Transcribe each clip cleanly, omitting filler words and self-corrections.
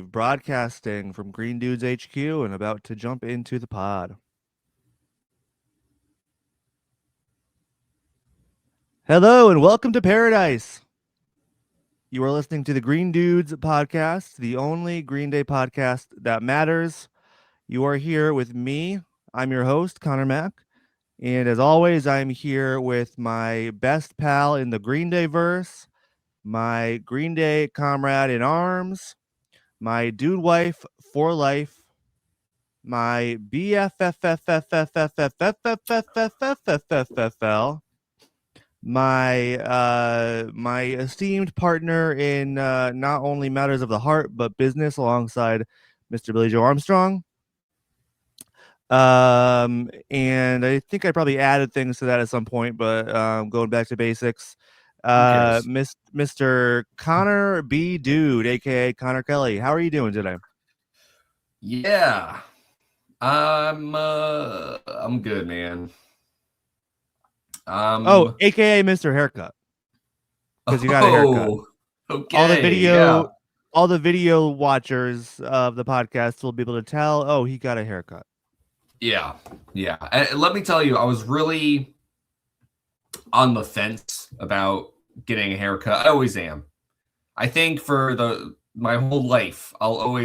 broadcasting from Green Dudes HQ and about to jump into the pod. Hello and welcome to Paradise. You are listening to the Green Dudes podcast, the only Green Day podcast that matters. You are here with me. I'm your host, Connor Mack. And as always, I'm here with my best pal in the Green Day verse, my Green Day comrade in arms, my dude wife for life, my BFFFFFFFFFFFFFFL, my esteemed partner in not only matters of the heart but business alongside Mr. Billy Joe Armstrong. And I think I probably added things to that at some point, but going back to basics. Mr. Connor B. Dude, aka Connor Kelly. How are you doing today? Yeah, I'm good, man. AKA Mr. Haircut. Because you got a haircut. Okay. All the video watchers of the podcast will be able to tell, oh, he got a haircut. Yeah. And let me tell you, I was really on the fence about getting a haircut. I always am. I think for my whole life, I'll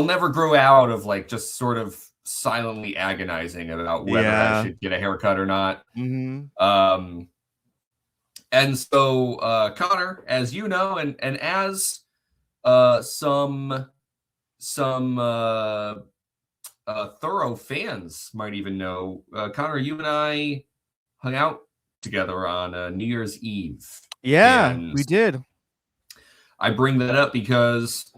never grow out of like just sort of silently agonizing about whether I should get a haircut or not. Mm-hmm. And so, Connor, as you know, and as some thorough fans might even know, Connor, you and I hung out together on New Year's Eve. Yeah, we did. I bring that up because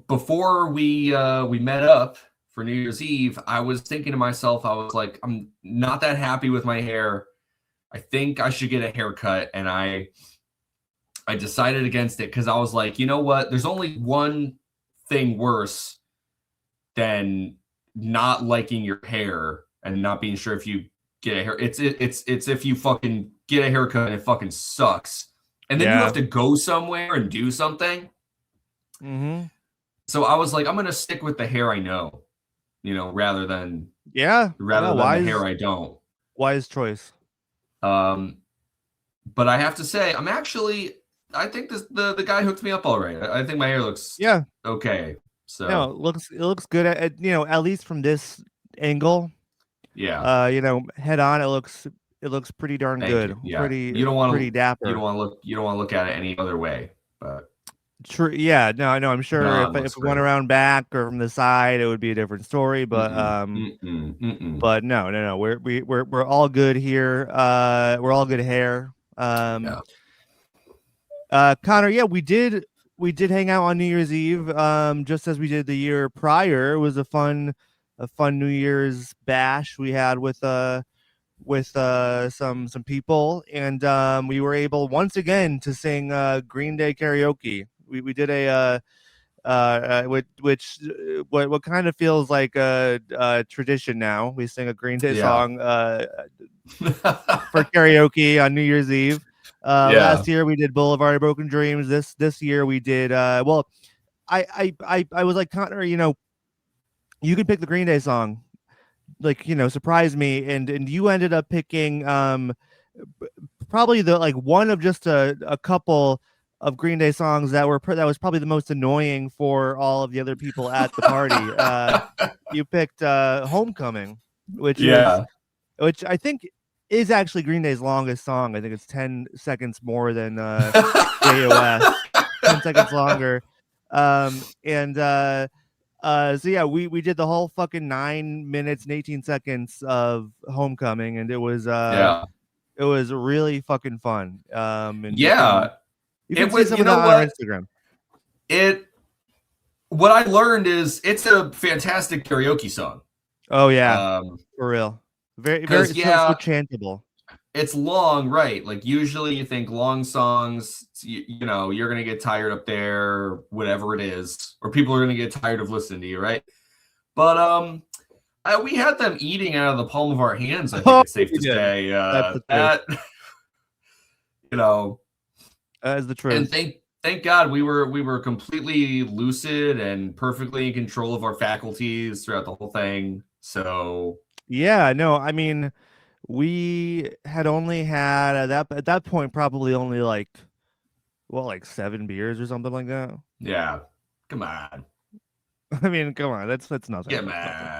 before we met up for New Year's Eve, I was thinking to myself, I was like, I'm not that happy with my hair. I think I should get a haircut. And I decided against it because I was like, you know what? There's only one thing worse than not liking your hair and not being sure if you get a hair. It's if you fucking get a haircut and it fucking sucks. And then you have to go somewhere and do something. Mm-hmm. So I was like, I'm going to stick with the hair I know, rather than the hair I don't. Wise choice. But I have to say, I think the guy hooked me up all right. I think my hair looks okay. So no, it looks good at least from this angle. Yeah. Head on, it looks pretty darn good. Yeah. Pretty dapper. You don't want to look at it any other way. But true. Yeah. No, I know. I'm sure if it went around back or from the side, it would be a different story. But but no. We're all good here. We're all good hair. Connor, we did hang out on New Year's Eve. Just as we did the year prior. It was a fun New Year's bash we had with some people, and we were able once again to sing Green Day karaoke. We did what kind of feels like a tradition now. We sing a Green Day song for karaoke on New Year's Eve. Last year we did Boulevard of Broken Dreams. This year we did I was like, Connor, you can pick the Green Day song, like, surprise me, and you ended up picking probably the one of just a couple of Green Day songs that was probably the most annoying for all of the other people at the party. You picked Homecoming, which I think is actually Green Day's longest song. I think it's 10 seconds more than JOS, 10 seconds longer. So yeah, we did the whole fucking 9 minutes and 18 seconds of Homecoming, and it was really fucking fun. You can see some of that on our Instagram. What I learned is it's a fantastic karaoke song. Oh yeah, for real. Very so chantable. It's long, right? Like usually you think long songs, you're gonna get tired up there, whatever it is, or people are gonna get tired of listening to you, right? But we had them eating out of the palm of our hands. I think it's safe to say that that. That is the truth. And thank God we were completely lucid and perfectly in control of our faculties throughout the whole thing. So Yeah, no, I mean, we had only had at that point probably only like like 7 beers or something like that. yeah, come on, I mean, come on, that's nothing. come That's nothing.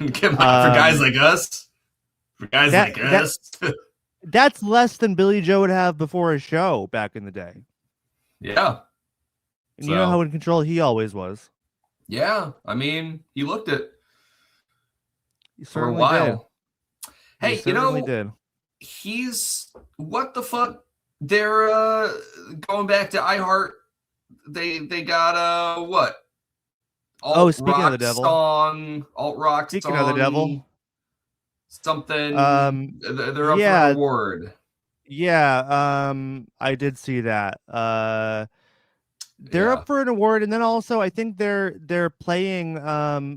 on, come on, for guys Um, like us, for guys that like that us. that's less than Billy Joe would have before a show back in the day. Yeah. And you know how So in control he always was. yeah, I mean, he looked it He for a certainly did. while. He Hey, certainly did. he's what the fuck? They're going back to iHeart. They got what? Oh, speaking of the devil. Alt rock Speaking of the song, devil. something. Um, They're up for an yeah, award. yeah. I did see that. They're Yeah. up for an award, and then also I think they're playing.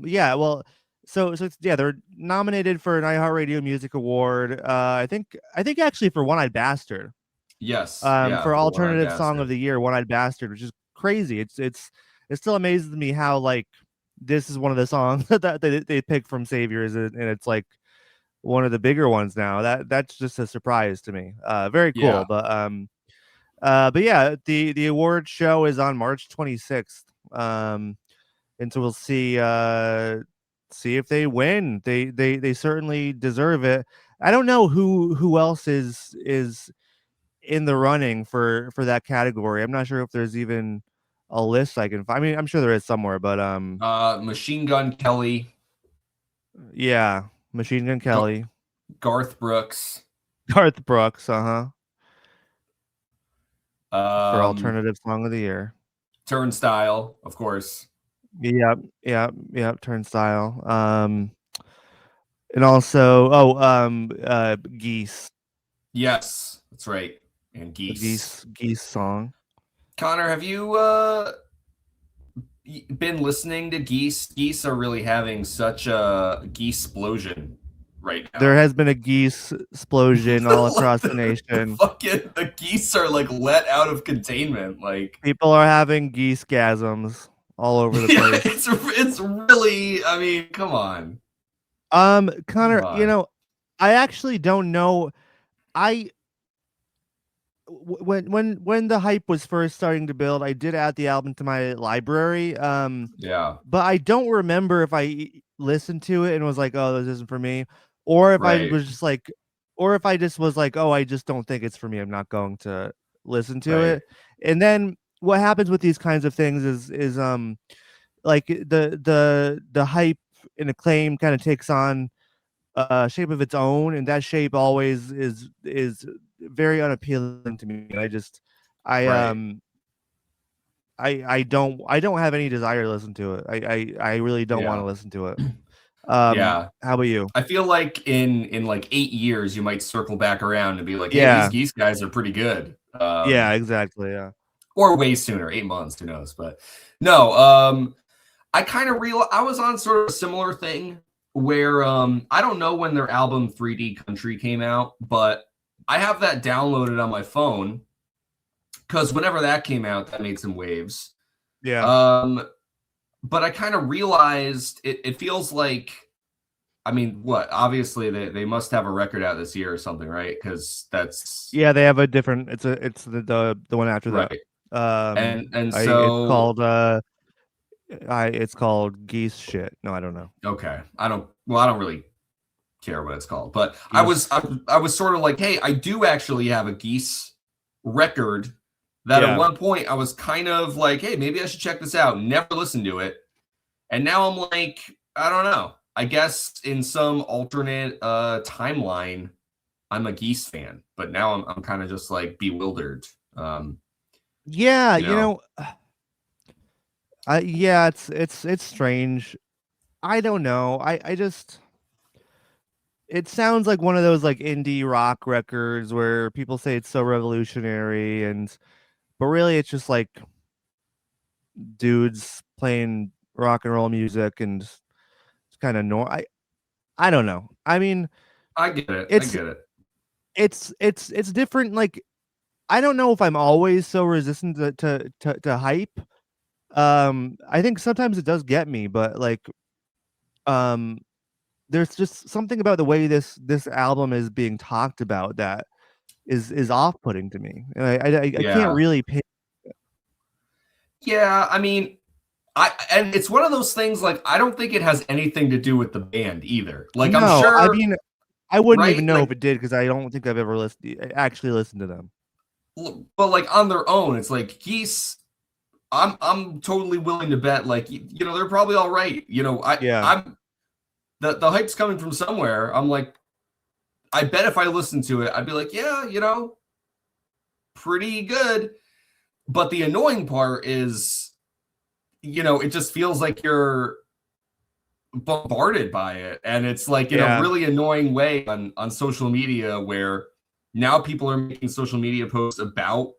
Yeah, well, so it's yeah, they're nominated for an iHeartRadio Music Award. I think actually for One Eyed Bastard. Yes. Yeah. For For One Eyed alternative song of Bastard. the year, One Eyed Bastard, which is crazy. It still amazes me how like this is one of the songs that they pick from Saviors, and it's like one of the bigger ones now. That's just a surprise to me. Very Yeah. cool, but yeah, the award show is on March 26th. And so we'll see if they win. They certainly deserve it. I don't know who else is in the running for that category. I'm not sure if there's even a list I can find. I mean, I'm sure there is somewhere, but Machine Gun Kelly. yeah, Machine Gun Gar- Kelly, Garth Brooks. Garth Brooks, for Um, alternative song of the year. Turnstile, of course. Yep, Turnstile. And also, Geese, Yes, that's right. And the Geese. Geese song. Connor, have you been listening to Geese? Geese are really having such a geese explosion right There now. has been a geese explosion all Like across the nation. the geese are like let out of containment. Like People are having geese gasms all over the yeah, place. it's really. I mean, come on, come Connor, on. I actually don't know. I when the hype was first starting to build, I did add the album to my library. Yeah, But I don't remember if I listened to it and was like, "Oh, this isn't for me," or if I right, was just like, or if I just was like, "Oh, I just don't think it's for me. I'm not going to listen to right, it." And then what happens with these kinds of things is like the hype and acclaim kind of takes on a shape of its own, and that shape always is very unappealing to me. And I right. I don't have any desire to listen to it. I really don't want Yeah, to listen to it. yeah. How about you? I feel like in like 8 years, you might circle back around and be like, "Hey, these Yeah, geese guys are pretty good." yeah, exactly. Yeah, Or way sooner, 8 months, who knows? But no, I kind of real. I was on sort of a similar thing where I don't know when their album 3D Country came out, but I have that downloaded on my phone because whenever that came out, that made some waves. yeah, Um, but I kind of realized it feels like. I mean, what? Obviously, they must have a record out this year or something, right? Because that's yeah. They have a different. It's the one after that. right. Um, And I it's so called it's called Geese Shit. No, I don't know. okay, I don't really care what it's called, but I was Geese. I, I was sort of like, hey, I do actually have a geese record that at Yeah, one point I was kind of like, hey, maybe I should check this out. Never listened to it, and now I'm like, I don't know. I guess in some alternate timeline, I'm a geese fan, but now I'm kind of just like bewildered. Um, yeah. you know, Yeah. It's strange. I don't know. I just it sounds like one of those like indie rock records where people say it's so revolutionary, and but really it's just like dudes playing rock and roll music, and it's kind of I don't know. I mean, I get it. I it's get it. it's different. Like I don't know if I'm always so resistant to hype. I think sometimes it does get me, but like um there's just something about the way this album is being talked about that is off-putting to me. And I can't Yeah. really pay. Yeah, I mean, and it's one of those things like I don't think it has anything to do with the band either. Like I'm No, I sure, mean, I wouldn't even right? know if Like it did because I don't think I've ever actually listened to them. but like on their own, it's like Geese. I'm totally willing to bet like you know they're probably all right. You know, Yeah. I'm the hype's coming from somewhere. I'm like I bet if I listened to it, I'd be like, yeah, you know, pretty good. But the annoying part is, you know, it just feels like you're bombarded by it, and it's like in a Yeah. really annoying way on social media where now people are making social media posts about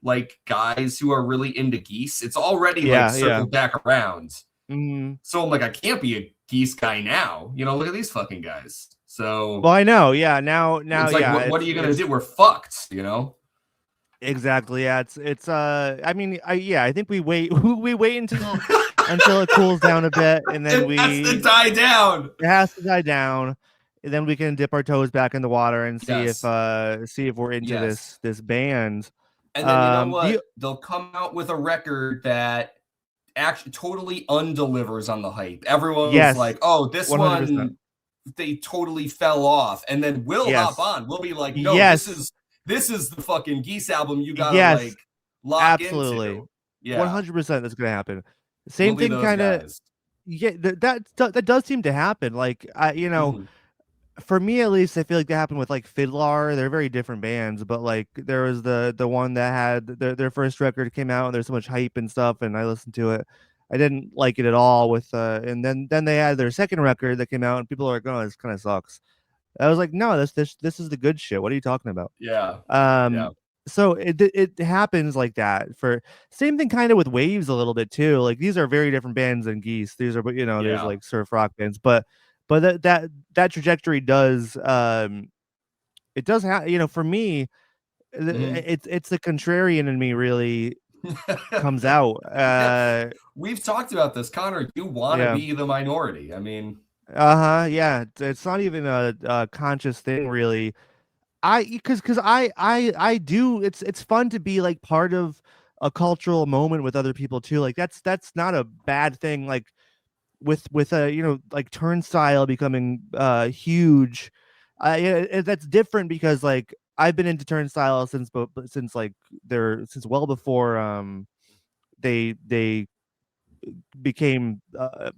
like guys who are really into Geese. It's already like Yeah, yeah. circled back around. Mhm. So I'm like, I can't be a Geese guy now. You know, look at these fucking guys. So Well, I know. Yeah, now it's like, yeah, what are you gonna it's do? We're fucked. You know? exactly. Yeah, it's I mean, I think we wait we wait until it cools down a bit, and then It has to we die down. it has to die down, and then we can dip our toes back in the water and Yes. see if we're into Yes. this band. And then you know Do you what? They'll come out with a record that actually totally undelivers on the hype. Everyone was Yes, like, "Oh, this 100%. one they totally fell off." And then we'll hop Yes. on. We'll be like, "No, Yes. this is the fucking Geese album you got to Yes. like lock Absolutely. into." Yeah. 100% that's gonna happen. We'll Same be thing those kinda guys. yeah, that does seem to happen, like, Mhm. for me at least, I feel like that happened with, like, Fiddler. They're very different bands, but, like, there was the one that had their first record came out, and there's so much hype and stuff, and I listened to it. I didn't like it at all with, and then they had their second record that came out, and people are like, "Oh, this kinda sucks." I was like, "No, this is the good shit. What are you talking about?" Yeah. Yeah. Um, so it happens like that for same thing kinda with Waves a little bit too, like, these are very different bands than Geese. These are there's, Yeah. like, surf rock bands, but that trajectory does, it does have for me, Mhm. it's the contrarian in me really comes out, Yeah. We've talked about this, Connor. You want to yeah. be the minority. I mean, Uh-huh, yeah, it's not even a conscious thing really. Because I do it's fun to be like part of a cultural moment with other people too. Like that's not a bad thing. Like with a like Turnstile becoming huge. That's different because like I've been into Turnstile since like they're since well before they became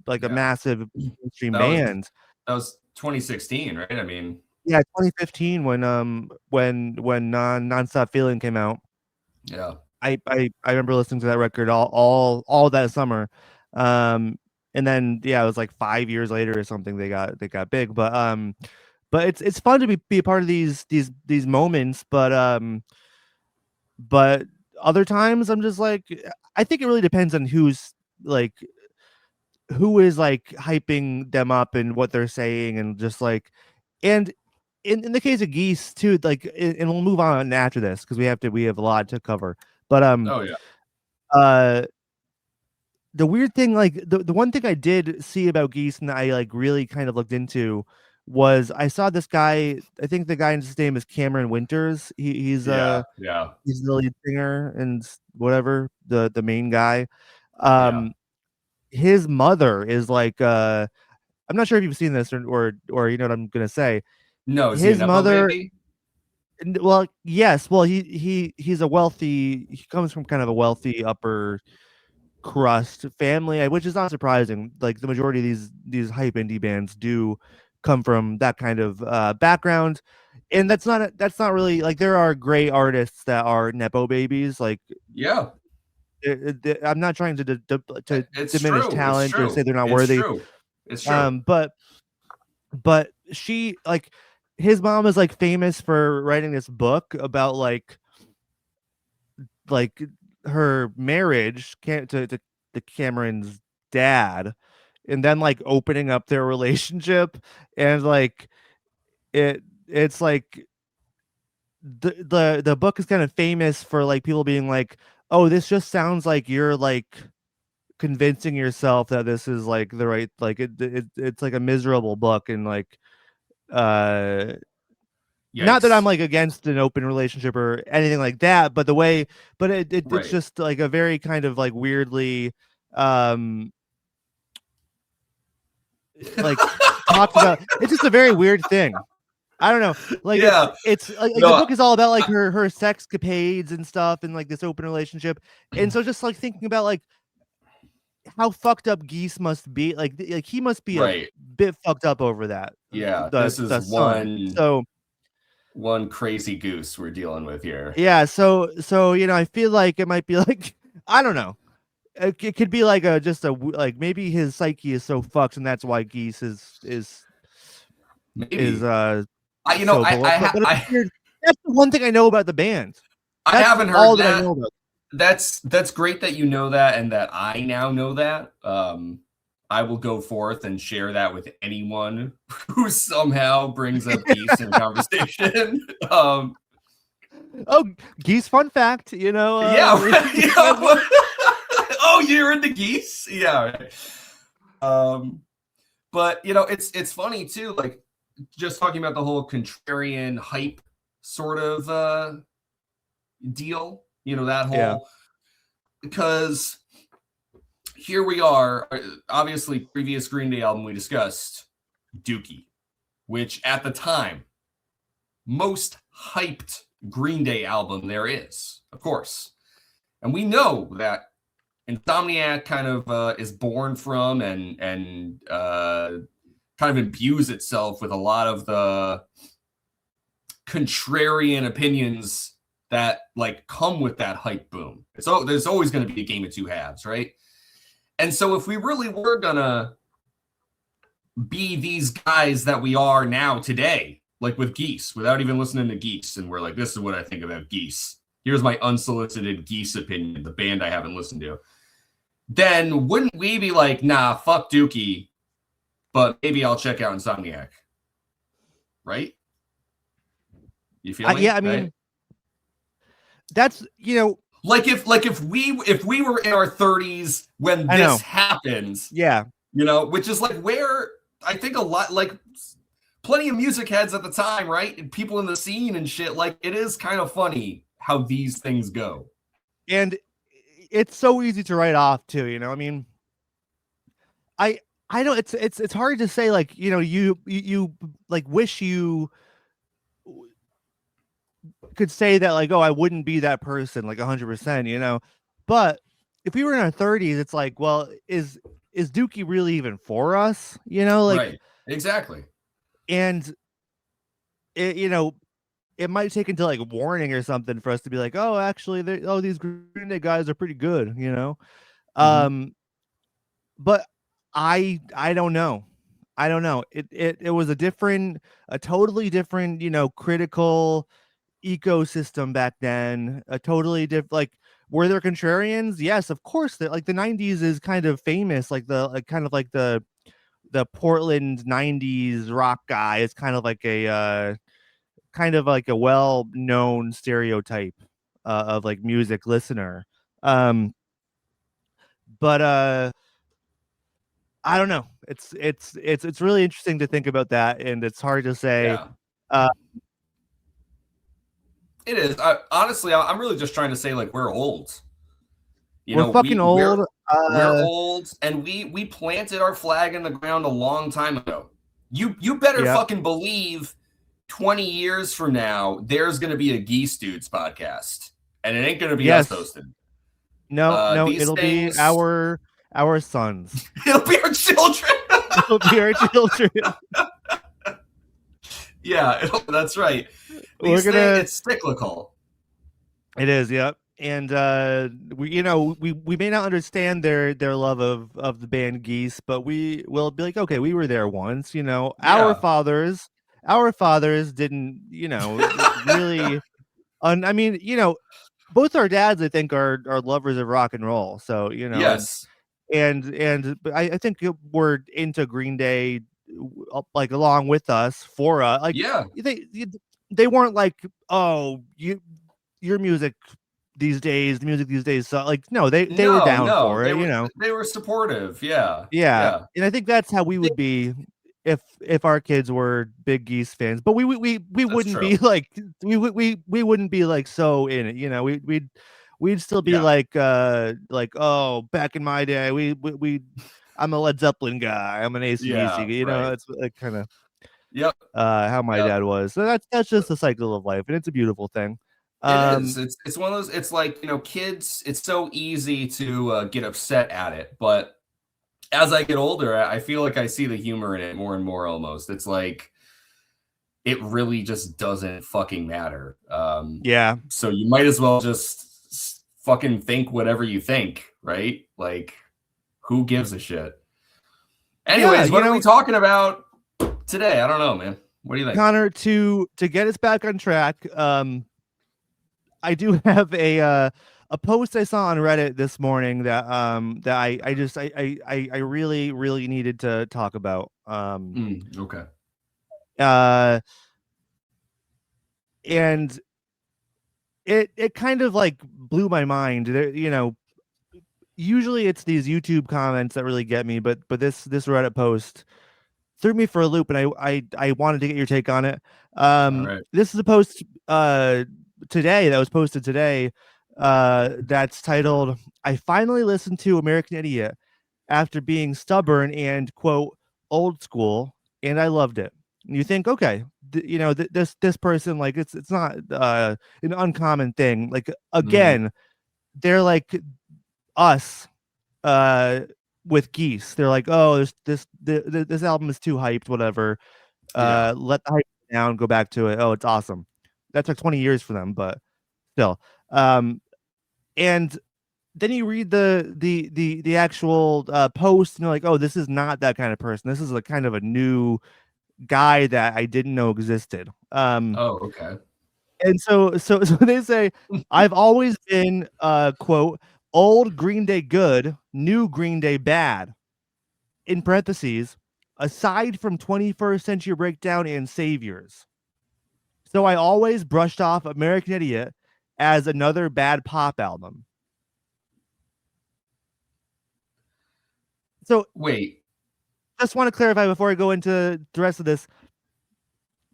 like a yeah. massive mainstream That was band. that was 2016, right? I mean, Yeah, 2015 when Nonstop Feeling came out. yeah. I remember listening to that record all that summer. Um, and then yeah, it was like 5 years later or something they got big. But it's fun to be a part of these moments, but other times I'm just like I think it really depends on like who is like hyping them up and what they're saying and just like and in the case of Geese too, like and we'll move on after this because we have a lot to cover. But Oh yeah. uh the weird thing, like the one thing I did see about Geese and I like really kind of looked into was I saw this guy, I think the guy's name is Cameron Winters. Yeah. Yeah. He's the lead singer and whatever, the main guy. Yeah. Um his mother is like I'm not sure if you've seen this or you know what I'm gonna say. No, is he a His nepo mother baby? well, yes, well he's a wealthy he comes from kind of a wealthy upper crust family, which is not surprising. Like the majority of these hype indie bands do come from that kind of background. And that's not really like there are great artists that are nepo babies. Like Yeah. I'm not trying to It's diminish true. It's talent or say true. they're not It's worthy. true. It's true. Um, but but she like his mom is like famous for writing this book about like her marriage to Cameron's dad and then like opening up their relationship and like it's like the book is kind of famous for like people being like, oh, this just sounds like you're like convincing yourself that this is like the right, like it's like a miserable book, and like uh not that I'm Yikes. like against an open relationship or anything like that, but the way, but it's Right. just like a very kind of like weirdly um like talked about. It's just a very weird thing. I don't know. Like Yeah. it's like the No, book is all about like her sexcapades and stuff and like this open relationship. And so just like thinking about like how fucked up Geese must be. Like he must be a right. bit fucked up over that. Yeah. The This is the son. So one crazy goose we're dealing with here. yeah, so I feel like it might be like I don't know. It could be like a just a like maybe his psyche is so fucked and that's why Geese is Maybe. I you know, so below. But it's weird. That's the one thing I know about the band. I That's haven't all heard that I that. know about. That's great that you know that and that I now know that. I will go forth and share that with anyone who somehow brings up Geese in conversation. Oh, Geese fun fact, Yeah, yeah. Oh, you're into Geese? Yeah. But it's funny too, like just talking about the whole contrarian hype sort of deal, that yeah. whole, because here we are, obviously previous Green Day album we discussed, Dookie, which at the time, most hyped Green Day album there is, of course. And we know that Insomniac kind of is born from and kind of imbues itself with a lot of the contrarian opinions that like come with that hype boom. So there's always going to be a game of two halves, right? And so if we really were gonna be these guys that we are now today, like with Geese, without even listening to Geese, and we're like, this is what I think about Geese. Here's my unsolicited Geese opinion, the band I haven't listened to. Then wouldn't we be like, nah, fuck Dookie, but maybe I'll check out Insomniac, right? You feel me? Yeah, I mean, right? that's like if we were in our 30s when this happens, yeah, which is like where I think a lot, like plenty of music heads at the time, right? And people in the scene and shit, like it is kind of funny how these things go. And it's so easy to write off too, I mean, I know it's hard to say, like, you like wish you could say that, like, oh, I wouldn't be that person like 100%, but if we were in our 30s, it's like, well, is Dookie really even for us, like, right, exactly. And it might take until like warning or something for us to be like, oh, actually, these Green Day guys are pretty good, but I don't know. I don't know. It was a totally different, critical ecosystem back then. A totally different, like, were there contrarians? Yes, of course. That, like, the 90s is kind of famous, like the Portland 90s rock guy is kind of like a well-known stereotype of like music listener. But I don't know. It's really interesting to think about that, and it's hard to say. Yeah, it is. Honestly, I'm really just trying to say, like, we're old. We're fucking old. We're old, and we planted our flag in the ground a long time ago. You better fucking believe 20 years from now there's going to be a Geese Dudes podcast, and it ain't going to be us hosting. No, these it'll things, be our sons. It'll be our children. It'll be our children. Yeah, that's right. It's cyclical. It is, yep. And we may not understand their love of the band Geese, but we will be like, okay, we were there once, Our fathers didn't, really I mean, both our dads, I think, are lovers of rock and roll. So, yes. And I think we're into Green Day, like, along with us, for like, yeah. they weren't like, oh, your music these days, the music these days. So like, no, they were down for it, you know. They were supportive. Yeah. Yeah, Yeah. and I think that's how we would be if our kids were big Geese fans. But we That's wouldn't true. be like we wouldn't be like so in it, you know. We'd still be Yeah. like, oh, back in my day, we I'm a Led Zeppelin guy. I'm an AC/DC, Yeah. you know. Right. It's like kind of Yep. how my Yep. dad was. So that's just the cycle of life, and it's a beautiful thing. It is. Um, It's one of those. It's like, kids. It's so easy to get upset at it, but as I get older, I feel like I see the humor in it more and more. Almost, it's like it really just doesn't fucking matter. yeah, So you might as well just fucking think whatever you think, right? Like, who gives a shit? yeah, Anyways, what are we talking about today? I don't know, man. What do you think, Connor? To get us back on track, I do have a post I saw on Reddit this morning that I really needed to talk about. Okay. Uh, and it kind of like blew my mind. There, you know, usually it's these YouTube comments that really get me, but this Reddit post threw me for a loop, and I wanted to get your take on it. All right. This is a post today that was posted today that's titled "I finally listened to American Idiot after being stubborn and quote old school, and I loved it." And you think, okay, you know, this person, like, it's not an uncommon thing. Like, Mhm. again, they're like us uh with Geese. They're like, oh, this album is too hyped, whatever. Yeah. Let the hype down, go back to it. Oh, it's awesome. That took 20 years for them, but still. And then you read the actual post, and you're like, oh, this is not that kind of person. This is a kind of a new guy that I didn't know existed. Oh, okay. And so they say, I've always been quote old Green Day good, new Green Day bad. In parentheses, aside from 21st Century Breakdown and Saviors. So I always brushed off American Idiot as another bad pop album. So Wait. just want to clarify before I go into the rest of this.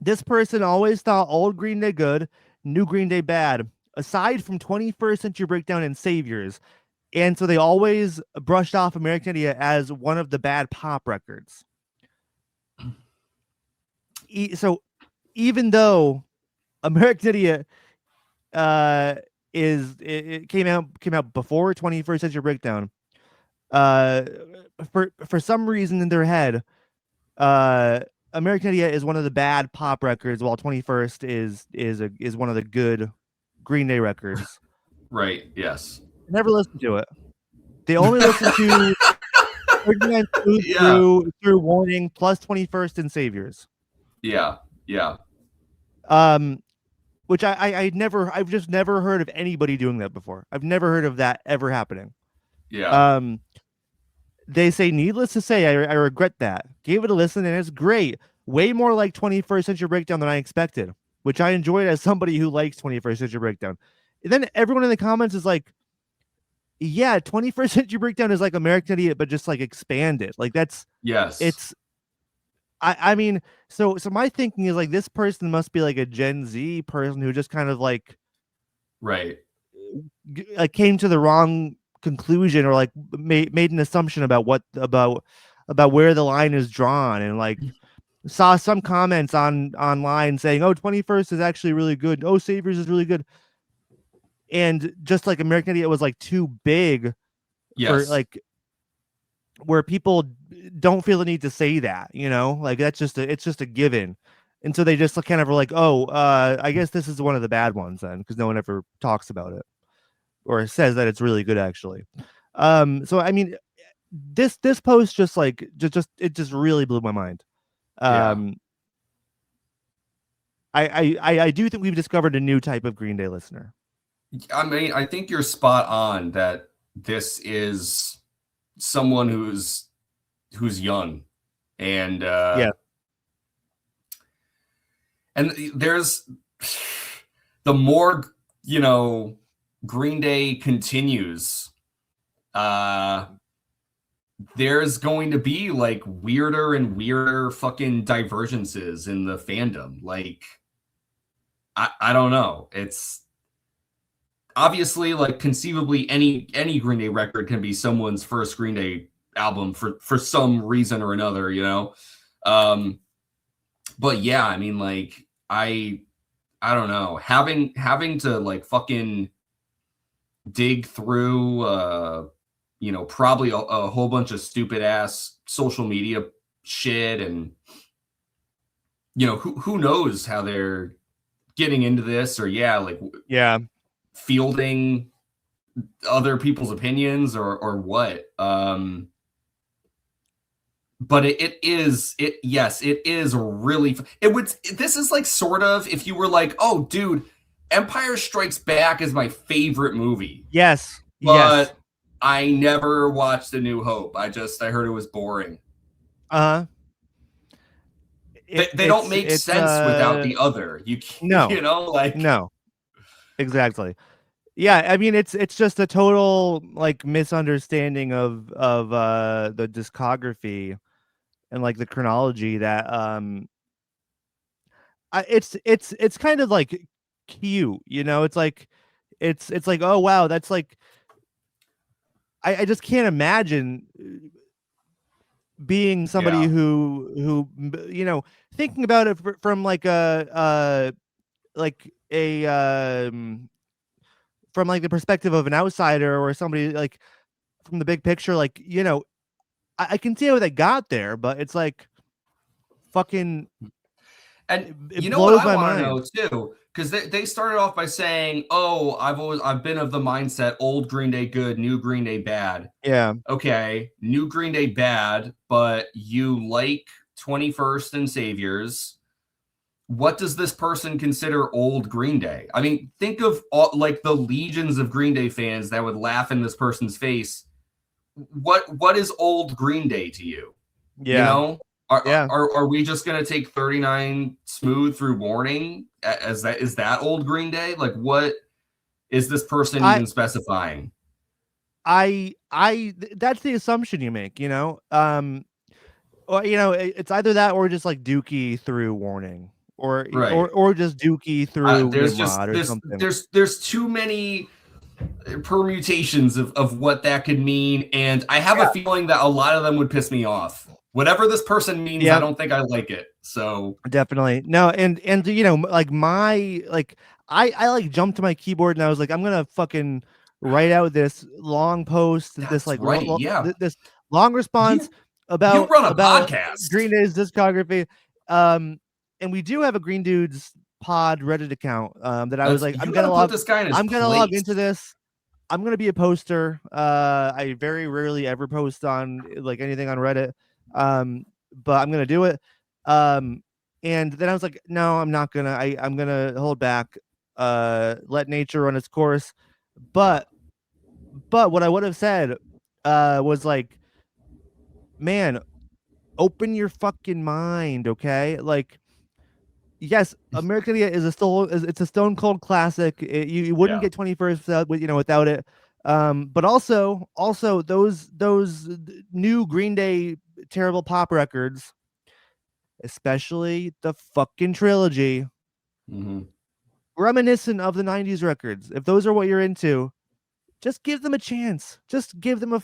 This person always thought old Green Day good, new Green Day bad, aside from 21st Century Breakdown and Saviors. And so they always brushed off American Idiot as one of the bad pop records. So even though American Idiot it came out before 21st Century Breakdown, uh for some reason in their head, uh American Idiot is one of the bad pop records, while 21st is one of the good Green Day records. Right. Yes. Never listened to it. They only listened to 39 Yeah. through Warning plus 21st and Saviors. Yeah. Yeah. Um which I've just never heard of anybody doing that before. I've never heard of that ever happening. Yeah. Um They say, needless to say, I regret that. Gave it a listen, and it's great. Way more like 21st Century Breakdown than I expected, which I enjoyed as somebody who likes 21st Century Breakdown. And then everyone in the comments is like, yeah, 21st Century Breakdown is like American Idiot, but just like expanded. Like Yes. it's, I mean, so my thinking is like, this person must be like a Gen Z person who just kind of like Right. came to the wrong conclusion, or like made an assumption about about where the line is drawn, and like saw some comments online saying, oh, 21st is actually really good, oh, Saviors is really good, and just like American Idiot was like too big for Yes. like where people don't feel the need to say that, you know, like it's just a given. And so they just kind of were like, oh, I guess this is one of the bad ones then, because no one ever talks about it or says that it's really good actually. So I mean, this post just like just it just really blew my mind. Yeah. Um, I do think we've discovered a new type of Green Day listener. I mean, I think you're spot on that this is someone who's young, and Yeah, and there's the more, you know, Green Day continues, there's going to be like weirder and weirder fucking divergences in the fandom. Like, I don't know. It's obviously like conceivably any Green Day record can be someone's first Green Day album for some reason or another, you know. But yeah, I mean, like I don't know, having to like fucking dig through you know, probably a whole bunch of stupid ass social media shit, and you know, who knows how they're getting into this, or like fielding other people's opinions or what. But it is really, this is like sort of, if you were like, oh dude, Empire Strikes Back is my favorite movie, yes, but I never watched A New Hope. I heard it was boring. They don't make sense without the other. You know, like, no, exactly. Yeah, I mean, it's just a total like misunderstanding of the discography and like the chronology that it's kind of like cute, you know. It's like it's like, oh wow, that's like, I just can't imagine being somebody who you know, thinking about it from like from like the perspective of an outsider or somebody like from the big picture, like, you know, I can see how they got there, but it's like fucking, and it you know what blows I my want to mind. know too, because they started off by saying, oh, I've been of the mindset old Green Day good, new Green Day bad. Yeah. Okay, new Green Day bad, but you like 21st and Saviors. What does this person consider old Green Day? I mean, think of all, like, the legions of Green Day fans that would laugh in this person's face. What is old Green Day to you? You Yeah. know, are we just gonna take 39 Smooth through Warning as that, is that old Green Day? Like, what is this person even specifying? That's the assumption you make, you know. Or, you know, it's either that or just like Dookie through Warning, or Right. or just Dookie through There's just Nimrod or something. there's too many permutations of what that could mean, and I have a feeling that a lot of them would piss me off. Whatever this person means, I don't think I like it. So definitely no, and you know, like my like I like jumped to my keyboard and I was like, I'm gonna fucking write out this long post, this like this long response you run a about podcast. Green Day's discography. And we do have a Green Dudes pod Reddit account that I was like, I'm gonna put this guy in his log into this. I'm gonna be a poster. I very rarely ever post on like anything on Reddit, but I'm gonna do it. And then I was like, no, I'm not gonna. I'm gonna hold back. Let nature run its course. But what I would have said was like, man, open your fucking mind, okay? Like, yes, American Idiot is it's a stone cold classic. You wouldn't get 21st without it. But also those new Green Day terrible pop records, especially the fucking trilogy, reminiscent of the 90s records. If those are what you're into, just give them a chance. Just give them a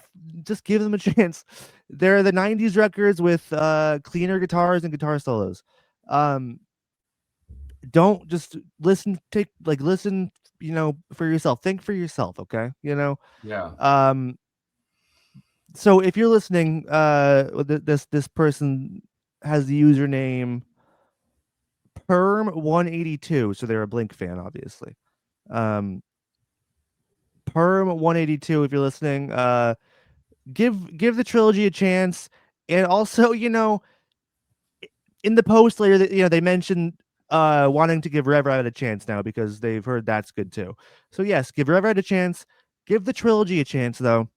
chance. They're the 90s records with cleaner guitars and guitar solos. Don't just listen, listen, you know, for yourself. Think for yourself, okay? You know? So if you're listening, this person has the username Perm182, so they're a Blink fan, obviously. Perm182, if you're listening, give the trilogy a chance. And also, you know, in the post later, that, you know, they mentioned wanting to give Rev Ride a chance now because they've heard that's good too. So yes, give Rev Ride a chance. Give the trilogy a chance though,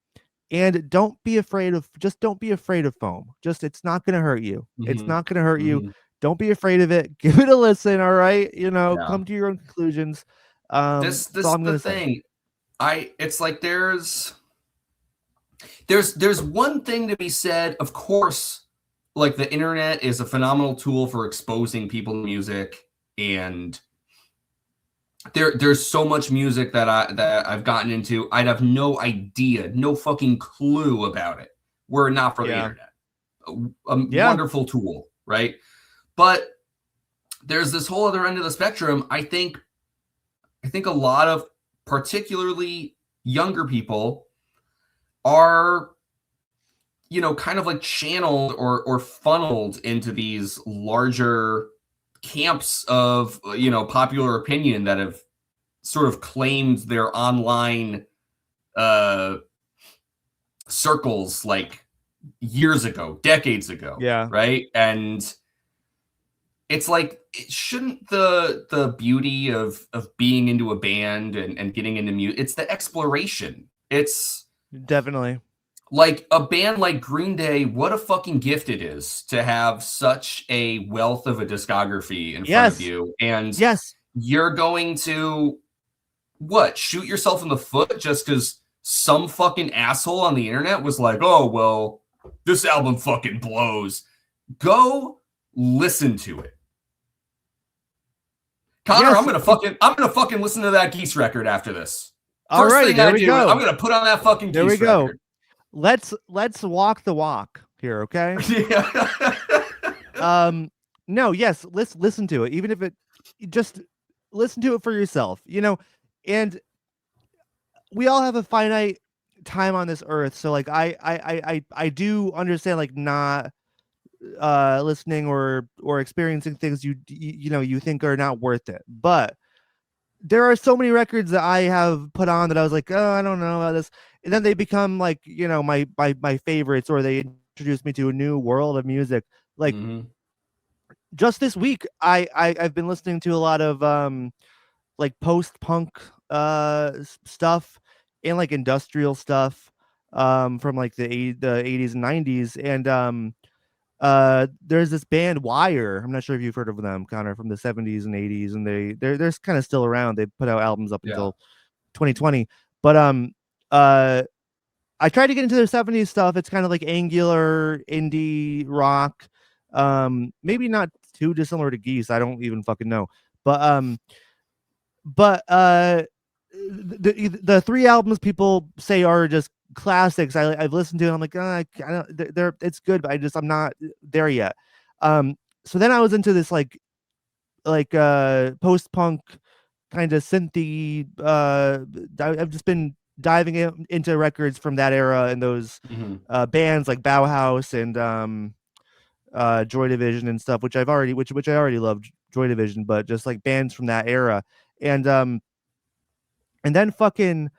and don't be afraid of foam. Just, it's not gonna hurt you. It's not gonna hurt you. Don't be afraid of it. Give it a listen. All right, Yeah. come to your own conclusions. This That's all I'm the gonna say. thing. It's like there's one thing to be said. Of course, like the internet is a phenomenal tool for exposing people to music, and there's so much music that I've gotten into. I'd have no idea, no fucking clue about it were it not for the internet. A wonderful tool, right? But there's this whole other end of the spectrum. I think a lot of particularly younger people are, kind of like channeled or funneled into these larger camps of, popular opinion that have sort of claimed their online circles like years ago, decades ago. Yeah. Right. And it's like, shouldn't the beauty of being into a band and getting into music, it's the exploration. It's definitely like a band like Green Day. What a fucking gift it is to have such a wealth of a discography in front of you. And you're going to shoot yourself in the foot just because some fucking asshole on the internet was like, oh, well, this album fucking blows. Go listen to it. Connor, I'm gonna fucking listen to that Geese record after this. First thing I do, I'm gonna put on that fucking Geese record. Let's walk the walk here, okay? No, yes, let's listen to it. Even if just listen to it for yourself, and we all have a finite time on this earth. So like I do understand like not listening or experiencing things you think are not worth it, but there are so many records that I have put on that I was like, oh, I don't know about this, and then they become like my favorites, or they introduce me to a new world of music. Like just this week I've been listening to a lot of like post-punk stuff and like industrial stuff from like the 80s and 90s, and there's this band Wire. I'm not sure if you've heard of them, Connor, from the 70s and 80s, and they're kind of still around. They put out albums up until 2020. But I tried to get into their 70s stuff. It's kind of like angular indie rock. Maybe not too dissimilar to Geese. I don't even fucking know. But the three albums people say are just classics. I've listened to it. I'm like, it's good, but I'm not there yet. So then I was into this like post-punk kind of synthy. I've just been diving into records from that era and those bands like Bauhaus and Joy Division and stuff, which I already loved Joy Division, but just like bands from that era. And then fucking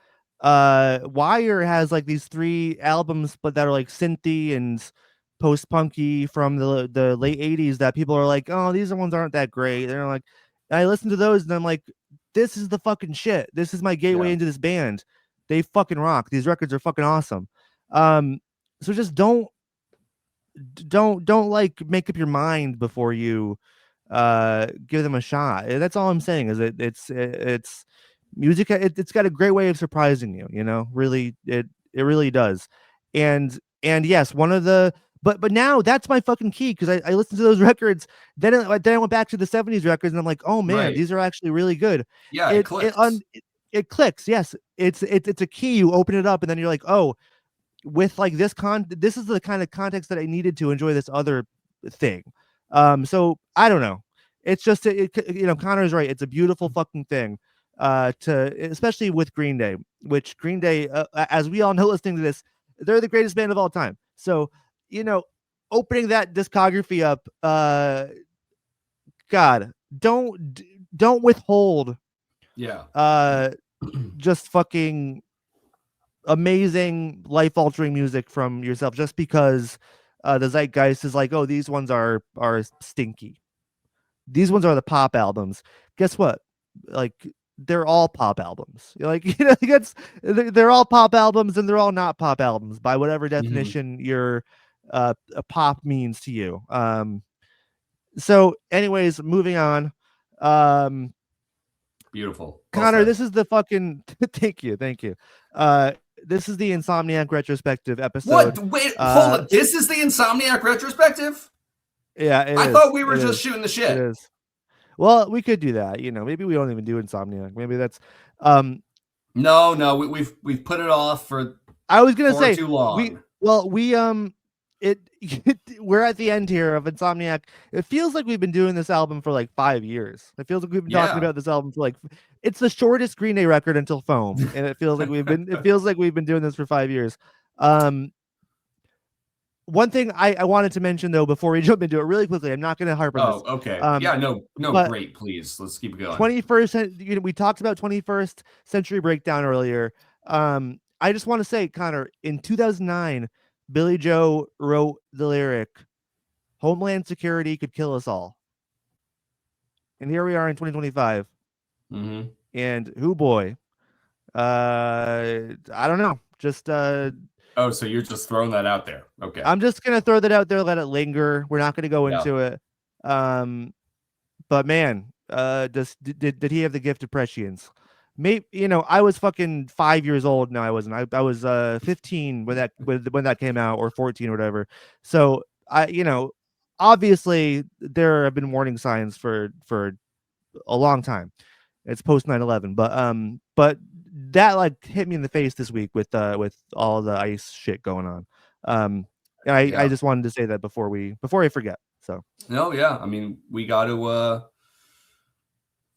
Wire has like these 3 albums, but that are like synthy and post-punky from the late 80s that people are like, oh, these ones aren't that great. They're like, and I listen to those and I'm like, this is the fucking shit. This is my gateway into this band. They fucking rock. These records are fucking awesome. So just don't like make up your mind before you give them a shot. That's all I'm saying. Is it's music. It's got a great way of surprising you. Really, it really does. And yes, one of the but now that's my fucking key, because I listened to those records. Then I went back to the 70s records and I'm like, oh man, these are actually really good. Yeah, it clicks. It clicks. Yes, it's a key. You open it up and then you're like, oh, with like this is the kind of context that I needed to enjoy this other thing. So I don't know. It's just Connor's right. It's a beautiful fucking thing. Especially with Green Day, which Green Day, as we all know, listening to this, they're the greatest band of all time. So opening that discography up, God, don't withhold. Just fucking amazing, life-altering music from yourself just because the zeitgeist is like, oh, these ones are stinky. These ones are the pop albums. Guess what? Like, they're all pop albums. Like, they're all pop albums, and they're all not pop albums by whatever definition your a pop means to you. So, anyways, moving on. Beautiful. Connor, this is the fucking thank you. This is the Insomniac retrospective episode. What? Wait, hold on. This is the Insomniac retrospective? Yeah, I thought we were just shooting the shit. It is. Well, we could do that. Maybe we don't even do Insomniac. Maybe that's No, we've put it off for I was gonna say too long. We're at the end here of Insomniac. It feels like we've been doing this album for like 5 years. It feels like we've been talking about this album for like it's the shortest Green Day record until Foam, and it feels like we've been doing this for 5 years. One thing I wanted to mention though before we jump into it really quickly, I'm not going to harp on this. Oh, okay. Great, please. Let's keep it going. 21st, we talked about 21st Century Breakdown earlier. I just want to say, Connor, in 2009, Billy Joe wrote the lyric, "Homeland Security could kill us all." And here we are in 2025. Mm-hmm. And boy, I don't know. Just oh, so you're just throwing that out there. Okay. I'm just gonna throw that out there, let it linger. We're not gonna go into it. But man, did he have the gift of prescience? Maybe I was fucking 5 years old. No, I wasn't. I was 15 when that came out, or 14 or whatever. So obviously there have been warning signs for a long time. It's post 9/11, but that like hit me in the face this week with all the ICE shit going on. I just wanted to say that before I forget. So no, yeah, I mean we got to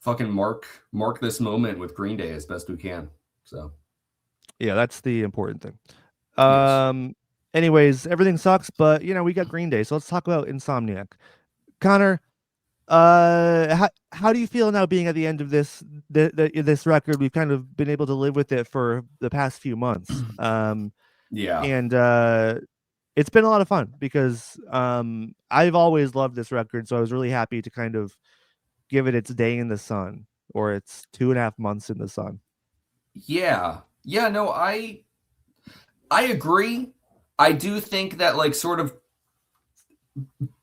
fucking mark this moment with Green Day as best we can. So yeah, that's the important thing. Yes. Anyways, everything sucks, but we got Green Day, so let's talk about Insomniac. Connor, how do you feel now being at the end of this record? We've kind of been able to live with it for the past few months. Yeah, and it's been a lot of fun because I've always loved this record, so I was really happy to kind of give it its day in the sun, or its 2.5 months in the sun. Yeah, no, I agree. I do think that like sort of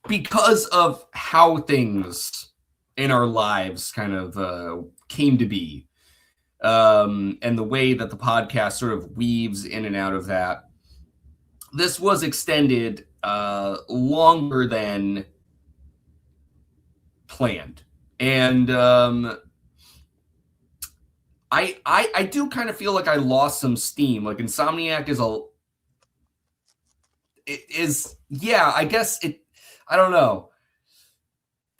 because of how things in our lives kind of came to be, and the way that the podcast sort of weaves in and out of that, this was extended longer than planned. And I do kind of feel like I lost some steam. Like Insomniac I guess I don't know.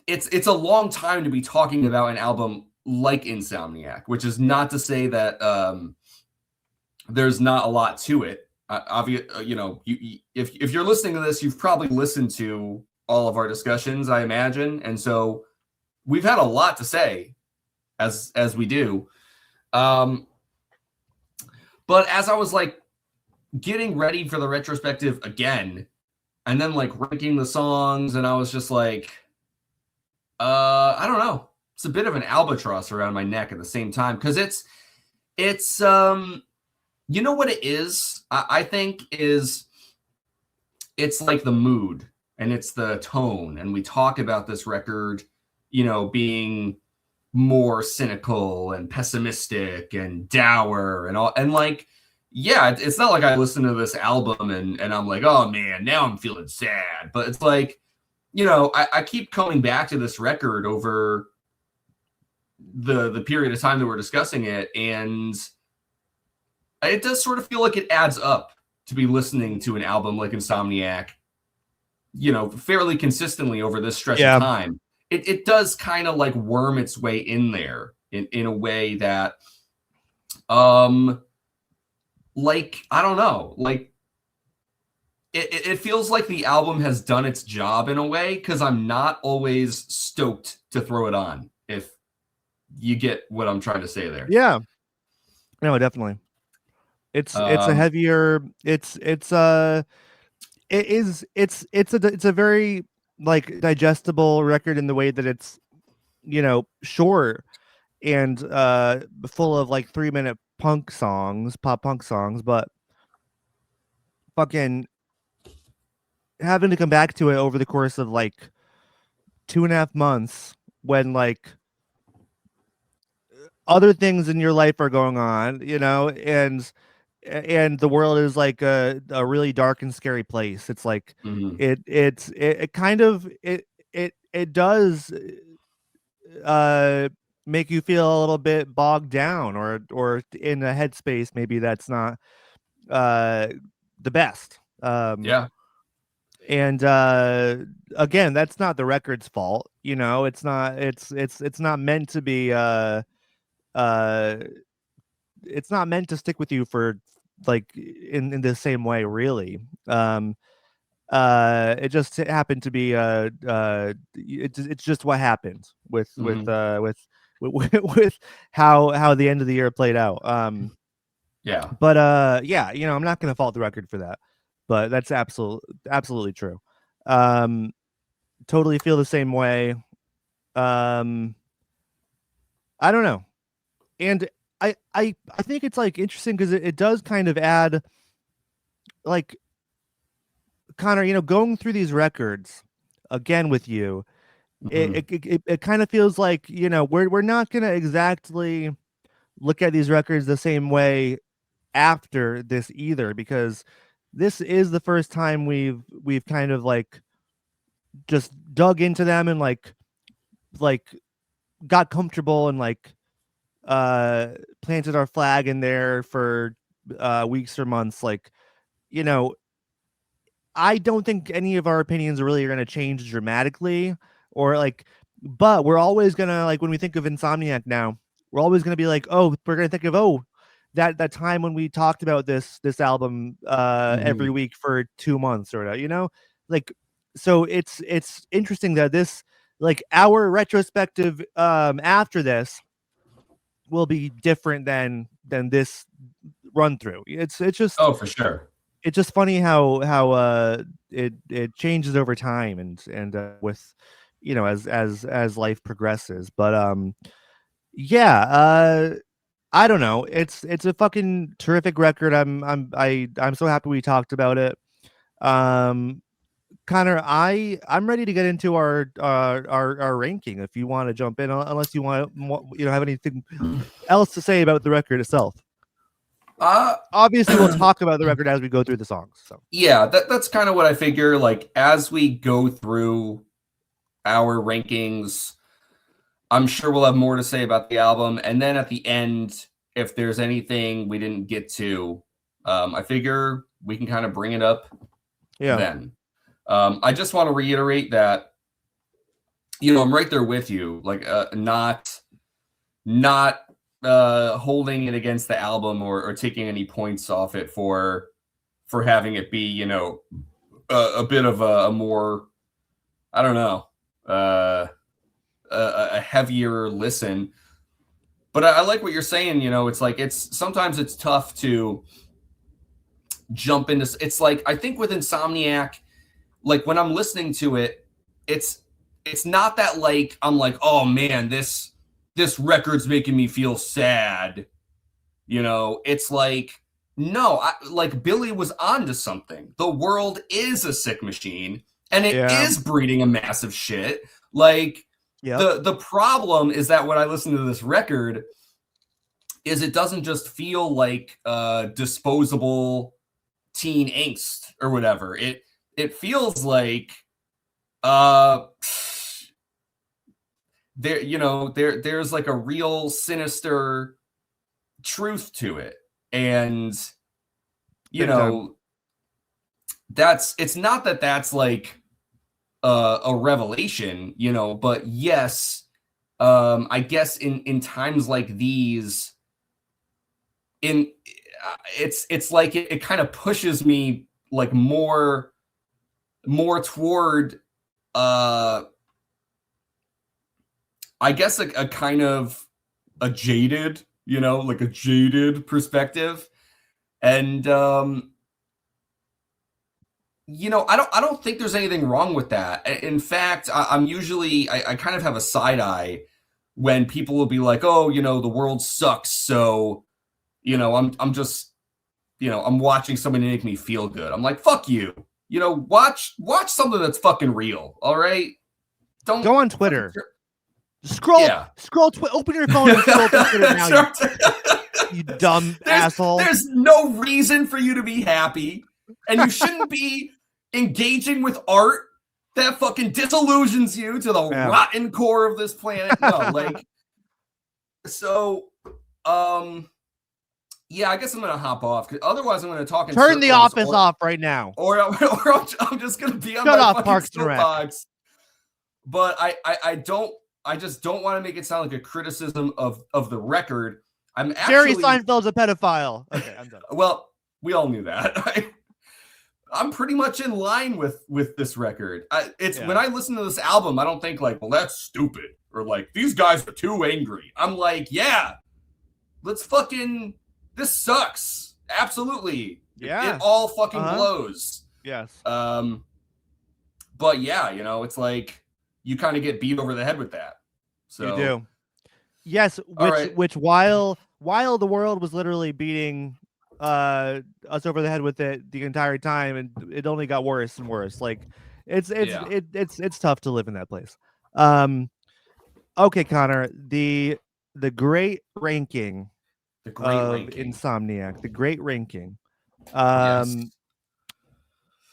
It's a long time to be talking about an album like Insomniac, which is not to say that there's not a lot to it. If you're listening to this, you've probably listened to all of our discussions, I imagine, and so we've had a lot to say, as we do. But as I was like getting ready for the retrospective again, and then like ranking the songs, and I was just like, I don't know. It's a bit of an albatross around my neck at the same time, because it's you know what it is? I think it's like the mood and it's the tone, and we talk about this record, being more cynical and pessimistic and dour and all, and like, yeah, it's not like I listen to this album and I'm like, oh man, now I'm feeling sad. But it's like, I keep coming back to this record over the period of time that we're discussing it, and it does sort of feel like it adds up to be listening to an album like Insomniac, fairly consistently over this stretch of time. It does kind of like worm its way in there in a way that, like, I don't know, like it feels like the album has done its job in a way, because I'm not always stoked to throw it on, if you get what I'm trying to say there. Yeah, no, definitely. It's a heavier. It's a very like digestible record in the way that it's short and full of like 3-minute pop punk songs, but fucking having to come back to it over the course of like 2.5 months when like other things in your life are going on, and the world is like a really dark and scary place. It's like it kind of it does uh make you feel a little bit bogged down, or in a headspace maybe that's not uh the best. Yeah. And again, that's not the record's fault. It's not it's not meant to be uh it's not meant to stick with you for like in the same way, really. It just happened to be it's just what happened with how the end of the year played out. Yeah. But yeah, I'm not gonna fault the record for that, but that's absolutely true. um Totally feel the same way. um I don't know. And I think it's like interesting because it does kind of add, like, Connor, going through these records again with you, it kind of feels like, we're not gonna exactly look at these records the same way after this either, because this is the first time we've kind of like just dug into them and like got comfortable and like uh planted our flag in there for weeks or months. Like, you know I don't think any of our opinions really are going to change dramatically, or like, but we're always going to, like, when we think of Insomniac now, we're always going to be like, oh, we're going to think of, oh, that time when we talked about this album every week for 2 months or whatever, like. So it's interesting that this, like, our retrospective after this will be different than this run through. It's just, Oh, for sure. it's just funny how it changes over time, and with, as life progresses. But yeah, I don't know. It's a fucking terrific record. I'm so happy we talked about it. um Connor, I'm ready to get into our ranking if you want to jump in, unless you want to, have anything else to say about the record itself. Obviously we'll talk about the record as we go through the songs. So yeah, that's kind of what I figure. Like, as we go through our rankings, I'm sure we'll have more to say about the album. And then at the end, if there's anything we didn't get to, I figure we can kind of bring it up then. I just want to reiterate that, I'm right there with you. Like, not holding it against the album, or taking any points off it for having it be, a bit of a more, I don't know, a heavier listen. But I like what you're saying. It's like, sometimes it's tough to jump into. It's like, I think with Insomniac, like, when I'm listening to it, it's not that, like, I'm like, oh man, this record's making me feel sad. It's like, no, like, Billy was onto something. The world is a sick machine, and it is breeding a massive shit. Like, the problem is that when I listen to this record, is it doesn't just feel like disposable teen angst or whatever. It feels like there's like a real sinister truth to it. And it's not that that's like a revelation, but yes, I guess in times like these, it's like it kind of pushes me like more toward I guess a kind of a jaded, like a jaded perspective. And I don't think there's anything wrong with that. In fact, I'm usually, I kind of have a side eye when people will be like, oh, the world sucks, so I'm just, I'm watching somebody make me feel good. I'm like, fuck you. Watch something that's fucking real. All right. don't go on Twitter. Scroll, open your phone and scroll through Twitter now. You dumb asshole. There's no reason for you to be happy, and you shouldn't be engaging with art that fucking disillusions you to the rotten core of this planet. No, like, so, yeah, I guess I'm gonna hop off. Otherwise, I'm gonna talk. Turn the office off right now, or I'm just gonna be on my fucking soapbox. But I just don't want to make it sound like a criticism of the record. I'm actually Jerry Seinfeld's a pedophile. Okay, I'm done. Well, we all knew that. I'm pretty much in line with this record. When I listen to this album, I don't think like, well, that's stupid, or like these guys are too angry. I'm like, yeah, let's fucking. This sucks. Absolutely. Yeah. It all fucking blows. Yes. But yeah, you know, it's like you kind of get beat over the head with that. So you do. Yes, which while the world was literally beating us over the head with it the entire time, and it only got worse and worse. Like it's tough to live in that place. Okay, Connor, the great ranking. The great ranking. Insomniac, the great ranking.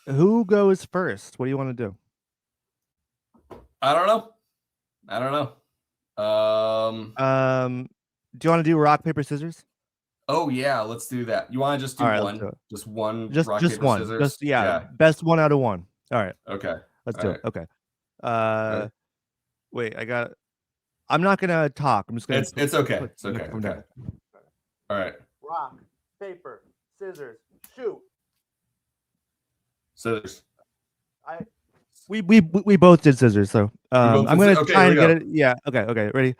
Who goes first? What do you want to do? I don't know. Do you want to do rock, paper, scissors? Oh yeah, let's do that. You want to just do one? Just one rock, paper, one. scissors? Yeah. Best one out of one. All right. Okay. Let's do it. Okay. Wait, I'm not gonna talk. I'm just gonna It's okay. It's okay. Okay. All right. Rock, paper, scissors, shoot. Scissors. We both did scissors, so I'm gonna try and get it. Yeah. Okay. Ready?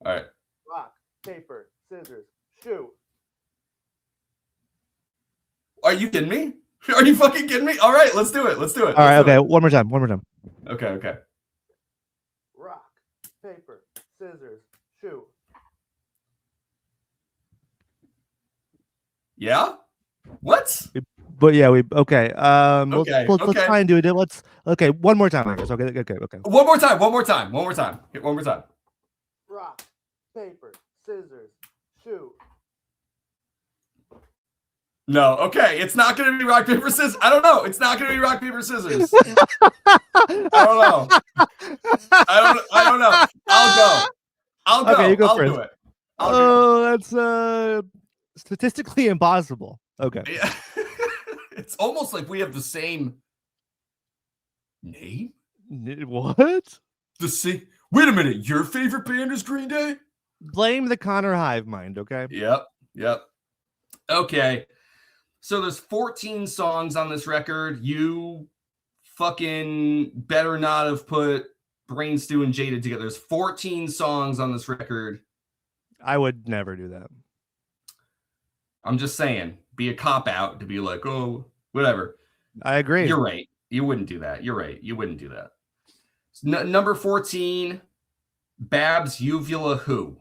All right. Rock, paper, scissors, shoot. Are you kidding me? Are you fucking kidding me? All right, let's do it. All right. Okay. One more time. Okay. Rock, paper, scissors, shoot. Yeah. What? But yeah, okay. Let's try and do it. Okay. One more time, I guess. Okay. One more time. Hit one more time. Rock, paper, scissors, shoot. No. Okay. It's not going to be rock, paper, scissors. I don't know. It's not going to be rock, paper, scissors. I don't know. I don't know. I'll go. Okay, you go I'll first. do it. That's statistically impossible. Okay. Yeah. It's almost like we have the same name. What? Wait a minute. Your favorite band is Green Day? Blame the Connor hive mind, okay? Yep. Okay. So there's 14 songs on this record. You fucking better not have put Brain Stew and Jaded together. There's 14 songs on this record. I would never do that. I'm just saying, be a cop out to be like, oh, whatever. I agree. You're right. You wouldn't do that. You're right. You wouldn't do that. Number 14, Babs Uvula Who.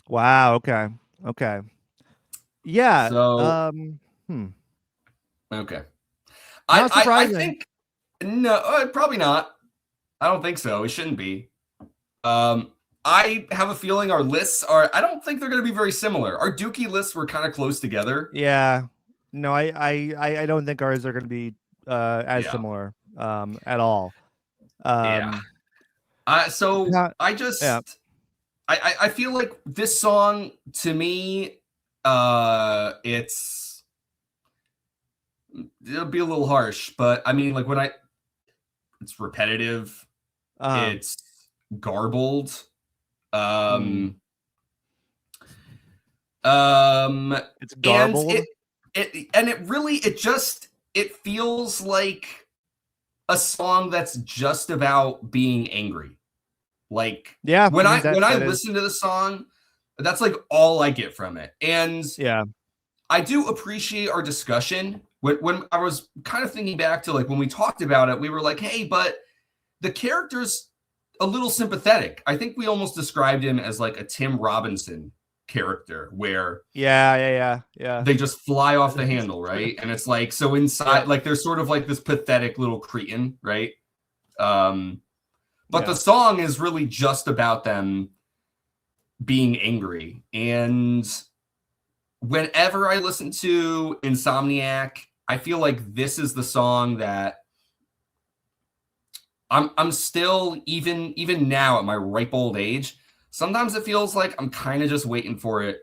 Wow. Okay. Yeah. So, Okay. Not surprising. I think no, probably not. I don't think so. It shouldn't be. I have a feeling our lists are. I don't think they're going to be very similar. Our Dookie lists were kind of close together. Yeah. No, I don't think ours are going to be as similar at all. I feel like this song to me, it'll be a little harsh, but I mean, like it's repetitive, it's garbled, it's garbled, and it feels like a song that's just about being angry. Like, when I listen to the song, that's like all I get from it. And I do appreciate our discussion. When I was kind of thinking back to like when we talked about it, we were like, hey, but the character's a little sympathetic. I think we almost described him as like a Tim Robinson character where they just fly off the handle, right? And it's like, so inside, like they're sort of like this pathetic little cretin, right? But the song is really just about them being angry. And whenever I listen to Insomniac, I feel like this is the song that I'm still, even now at my ripe old age, sometimes it feels like I'm kind of just waiting for it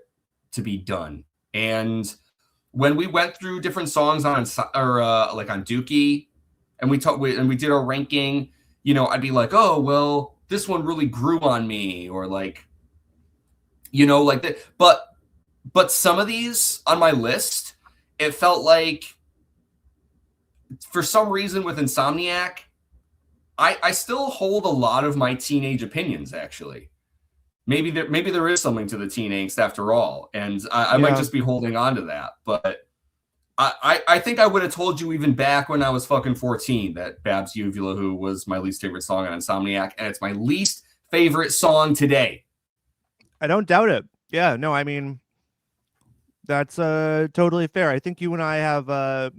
to be done. And when we went through different songs on like on Dookie, and we did our ranking, you know, I'd be like, oh well, this one really grew on me, or like, you know, like that. But some of these on my list, it felt like for some reason with Insomniac, I still hold a lot of my teenage opinions, actually. Maybe there is something to the teen angst after all, and I might just be holding on to that. But I think I would have told you even back when I was fucking 14 that Babs Uvula Who was my least favorite song on Insomniac, and it's my least favorite song today. I don't doubt it. Yeah, no, I mean, that's totally fair. I think you and I have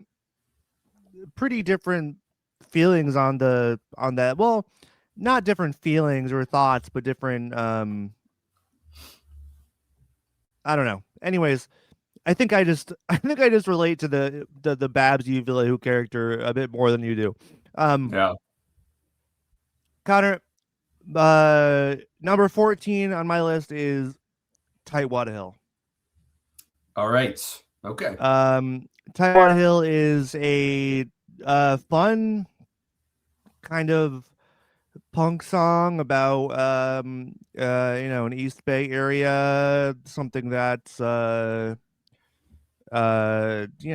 pretty different feelings on that. Well, not different feelings or thoughts, but different I don't know. Anyways, I think I just relate to the Babs Uvula Who character a bit more than you do. Yeah. Connor, number 14 on my list is Tightwad Hill. All right. Okay. Tightwad Hill is a fun kind of punk song about you know, an East Bay area, something that's you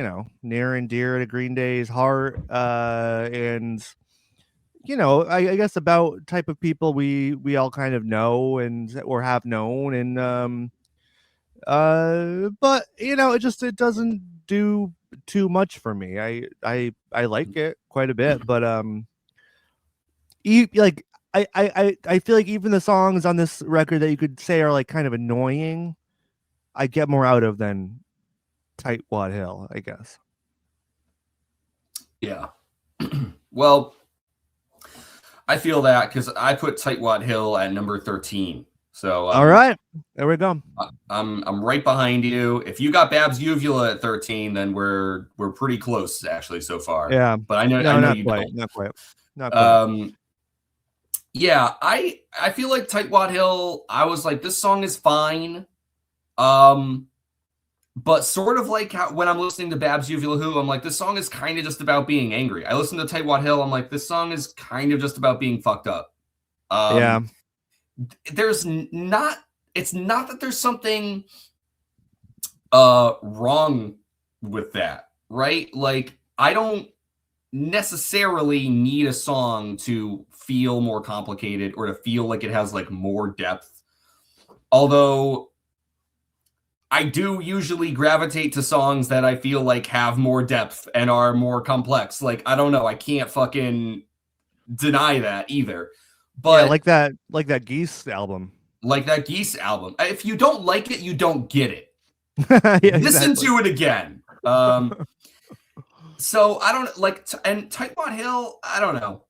know, near and dear to Green Day's heart, and you know, I guess about type of people we all kind of know and or have known, and but you know, it doesn't do too much for me. I like it quite a bit, but like I feel like even the songs on this record that you could say are like kind of annoying, I get more out of than Tightwad Hill, I guess. Yeah. Well, I feel that because I put Tightwad Hill at number 13. So all right, there we go. I'm right behind you. If you got Babs Uvula at 13, then we're pretty close actually so far. Yeah, but I know not you quite, don't. not quite. Yeah, I feel like Tightwad Hill, I was like, this song is fine. But sort of like how, when I'm listening to Babs Uvula Who, I'm like, this song is kind of just about being angry. I listen to Tightwad Hill, I'm like, this song is kind of just about being fucked up. Yeah. It's not that there's something wrong with that, right? Like, I don't necessarily need a song to feel more complicated or to feel like it has like more depth. Although I do usually gravitate to songs that I feel like have more depth and are more complex. Like, I don't know, I can't fucking deny that either. But yeah, like that Geese album. Like that Geese album. If you don't like it, you don't get it. Yeah, listen to it again. So I don't like, and Tightwad Hill, I don't know.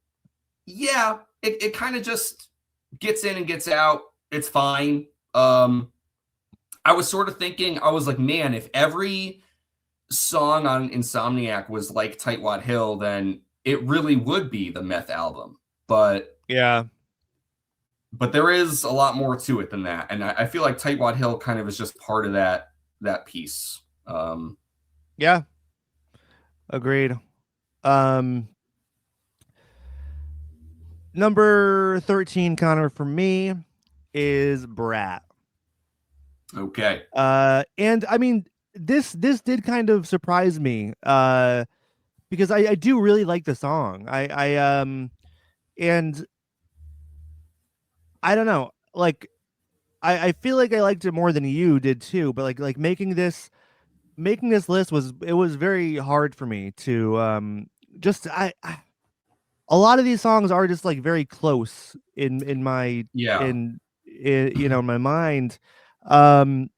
Yeah, it kind of just gets in and gets out. It's fine. I was sort of thinking, I was like, man, if every song on Insomniac was like Tightwad Hill, then it really would be the Meth album. But yeah. But there is a lot more to it than that. And I feel like Tightwad Hill kind of is just part of that piece. Yeah. Agreed. Number 13, Connor, for me is Brat. Okay. And I mean, this did kind of surprise me, because I do really like the song. And I don't know, like I feel like I liked it more than you did too, but like making this list was very hard for me to just a lot of these songs are just like very close in my in you know, my mind. And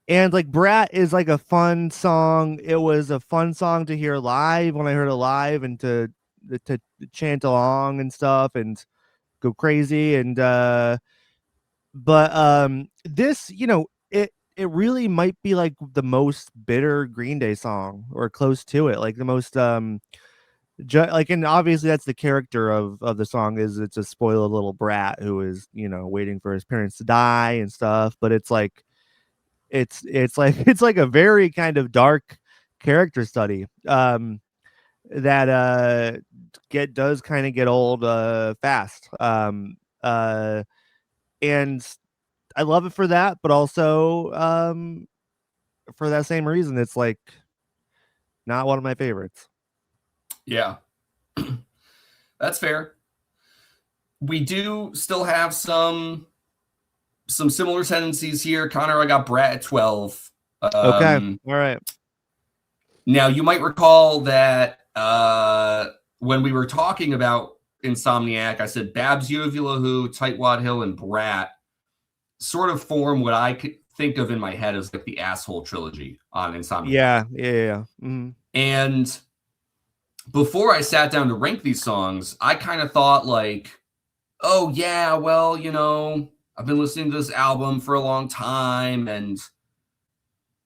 like Brat is like a fun song. It was a fun song to hear live when I heard it live and to chant along and stuff. And go crazy. And but this, it really might be like the most bitter Green Day song, or close to it, like the most like, and obviously that's the character of the song, is it's a spoiled little brat who is, waiting for his parents to die and stuff. But it's like it's like it's like a very kind of dark character study, that does kind of get old fast. And I love it for that, but also for that same reason, it's like not one of my favorites. Yeah. That's fair. We do still have some similar tendencies here. Connor, I got Brat at 12. Okay. All right. Now, you might recall that when we were talking about Insomniac, I said Babs Uvula Who, Tightwad Hill, and Brat sort of form what I could think of in my head as like the asshole trilogy on Insomniac. Yeah. Mm-hmm. And before I sat down to rank these songs, I kind of thought like, oh yeah, well, I've been listening to this album for a long time, and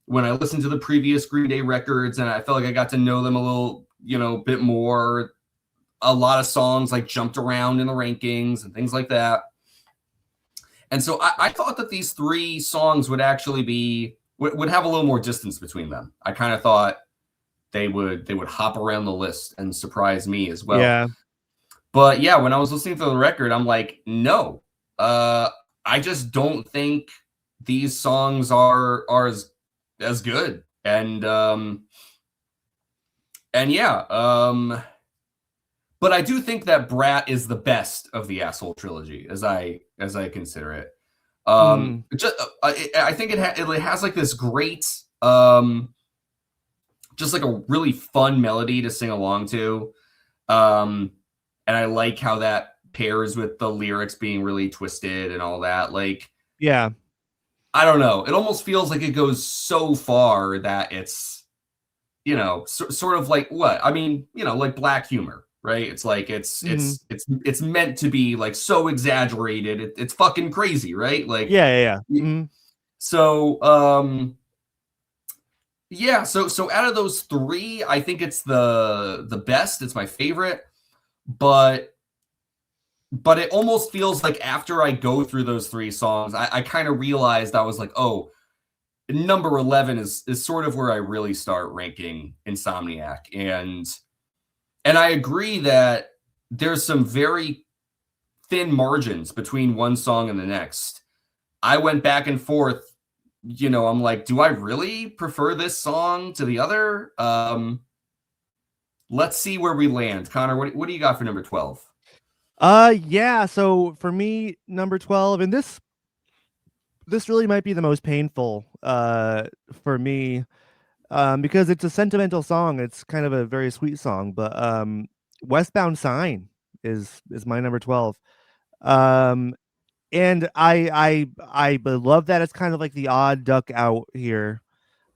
when I listened to the previous Green Day records and I felt like I got to know them a little, bit more, a lot of songs like jumped around in the rankings and things like that. And so I thought that these three songs would actually would have a little more distance between them. I kind of thought they would hop around the list and surprise me as well. Yeah. But yeah, when I was listening to the record, I'm like, no, I just don't think these songs are as good. And yeah, but I do think that Brat is the best of the Asshole trilogy, as I consider it. I think it has like this great, just like a really fun melody to sing along to, and I like how that pairs with the lyrics being really twisted and all that. Like, yeah, I don't know. It almost feels like it goes so far that it's, sort of like what I mean, like black humor. Right? It's like it's meant to be like so exaggerated. It's fucking crazy, right? Like yeah. Mm-hmm. So yeah, so out of those three, I think it's the best. It's my favorite, but it almost feels like after I go through those three songs, I kind of realized I was like, oh, number 11 is sort of where I really start ranking Insomniac. And I agree that there's some very thin margins between one song and the next. I went back and forth. I'm like, do I really prefer this song to the other? Let's see where we land. Connor, what do you got for number 12? Yeah. So for me, number 12, and this really might be the most painful for me. Because it's a sentimental song. It's kind of a very sweet song, but Westbound Sign is my number 12. And I love that it's kind of like the odd duck out here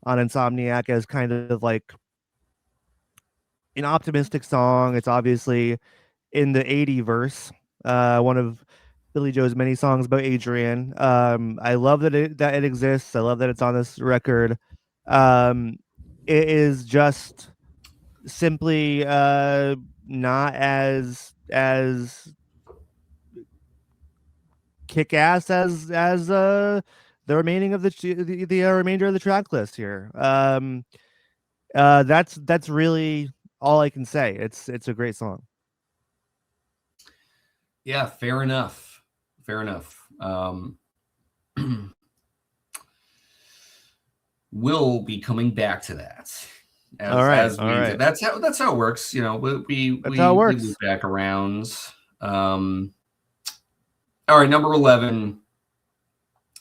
on Insomniac as kind of like an optimistic song. It's obviously in the 80 verse, one of Billy Joe's many songs about Adrian. I love that it exists. I love that it's on this record. It is just simply not as kick-ass as the remaining of the remainder of the track list here. That's really all I can say. It's a great song. Yeah, fair enough. We'll be coming back to that. All right. That's how it works. We loop back around. All right, number 11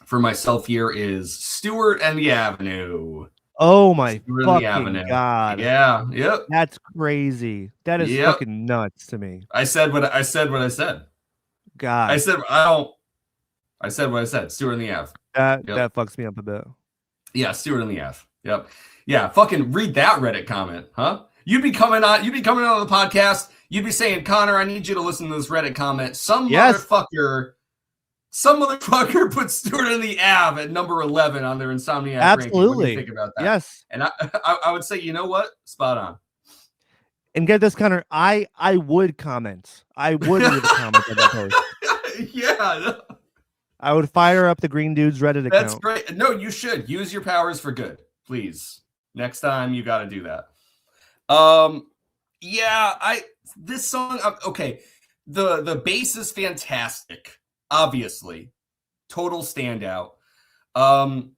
for myself here is Stewart and the Avenue. Oh my fucking god! Yeah, yep. That's crazy. That is fucking nuts to me. I said what I said. God. I said what I said. Stewart and the Ave. That fucks me up a bit. Yeah, Stewart and the Ave. Yep. Yeah, fucking read that Reddit comment, huh? You'd be coming on the podcast. You'd be saying, Connor, I need you to listen to this Reddit comment. Some motherfucker put Stewart in the Ave at number 11 on their Insomniac ranking. What do you think about that? Yes. And I would say, you know what? Spot on. And get this, Connor, I would comment. I would leave a comment on that post. Yeah. I would fire up the Green Dudes Reddit account. That's great. No, you should. Use your powers for good. Please. Next time, you got to do that. This song, okay. The bass is fantastic. Obviously. Total standout. The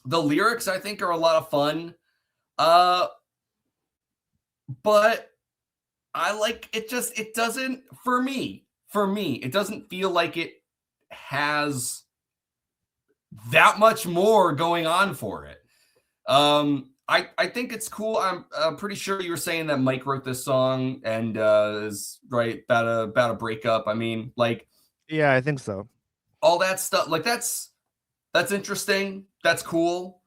lyrics, I think, are a lot of fun. But I like it. It doesn't, for me, it doesn't feel like it has that much more going on for it. I think it's cool. I'm pretty sure you were saying that Mike wrote this song and is right about a breakup. I mean, like, yeah, I think so. All that stuff, like that's interesting. That's cool.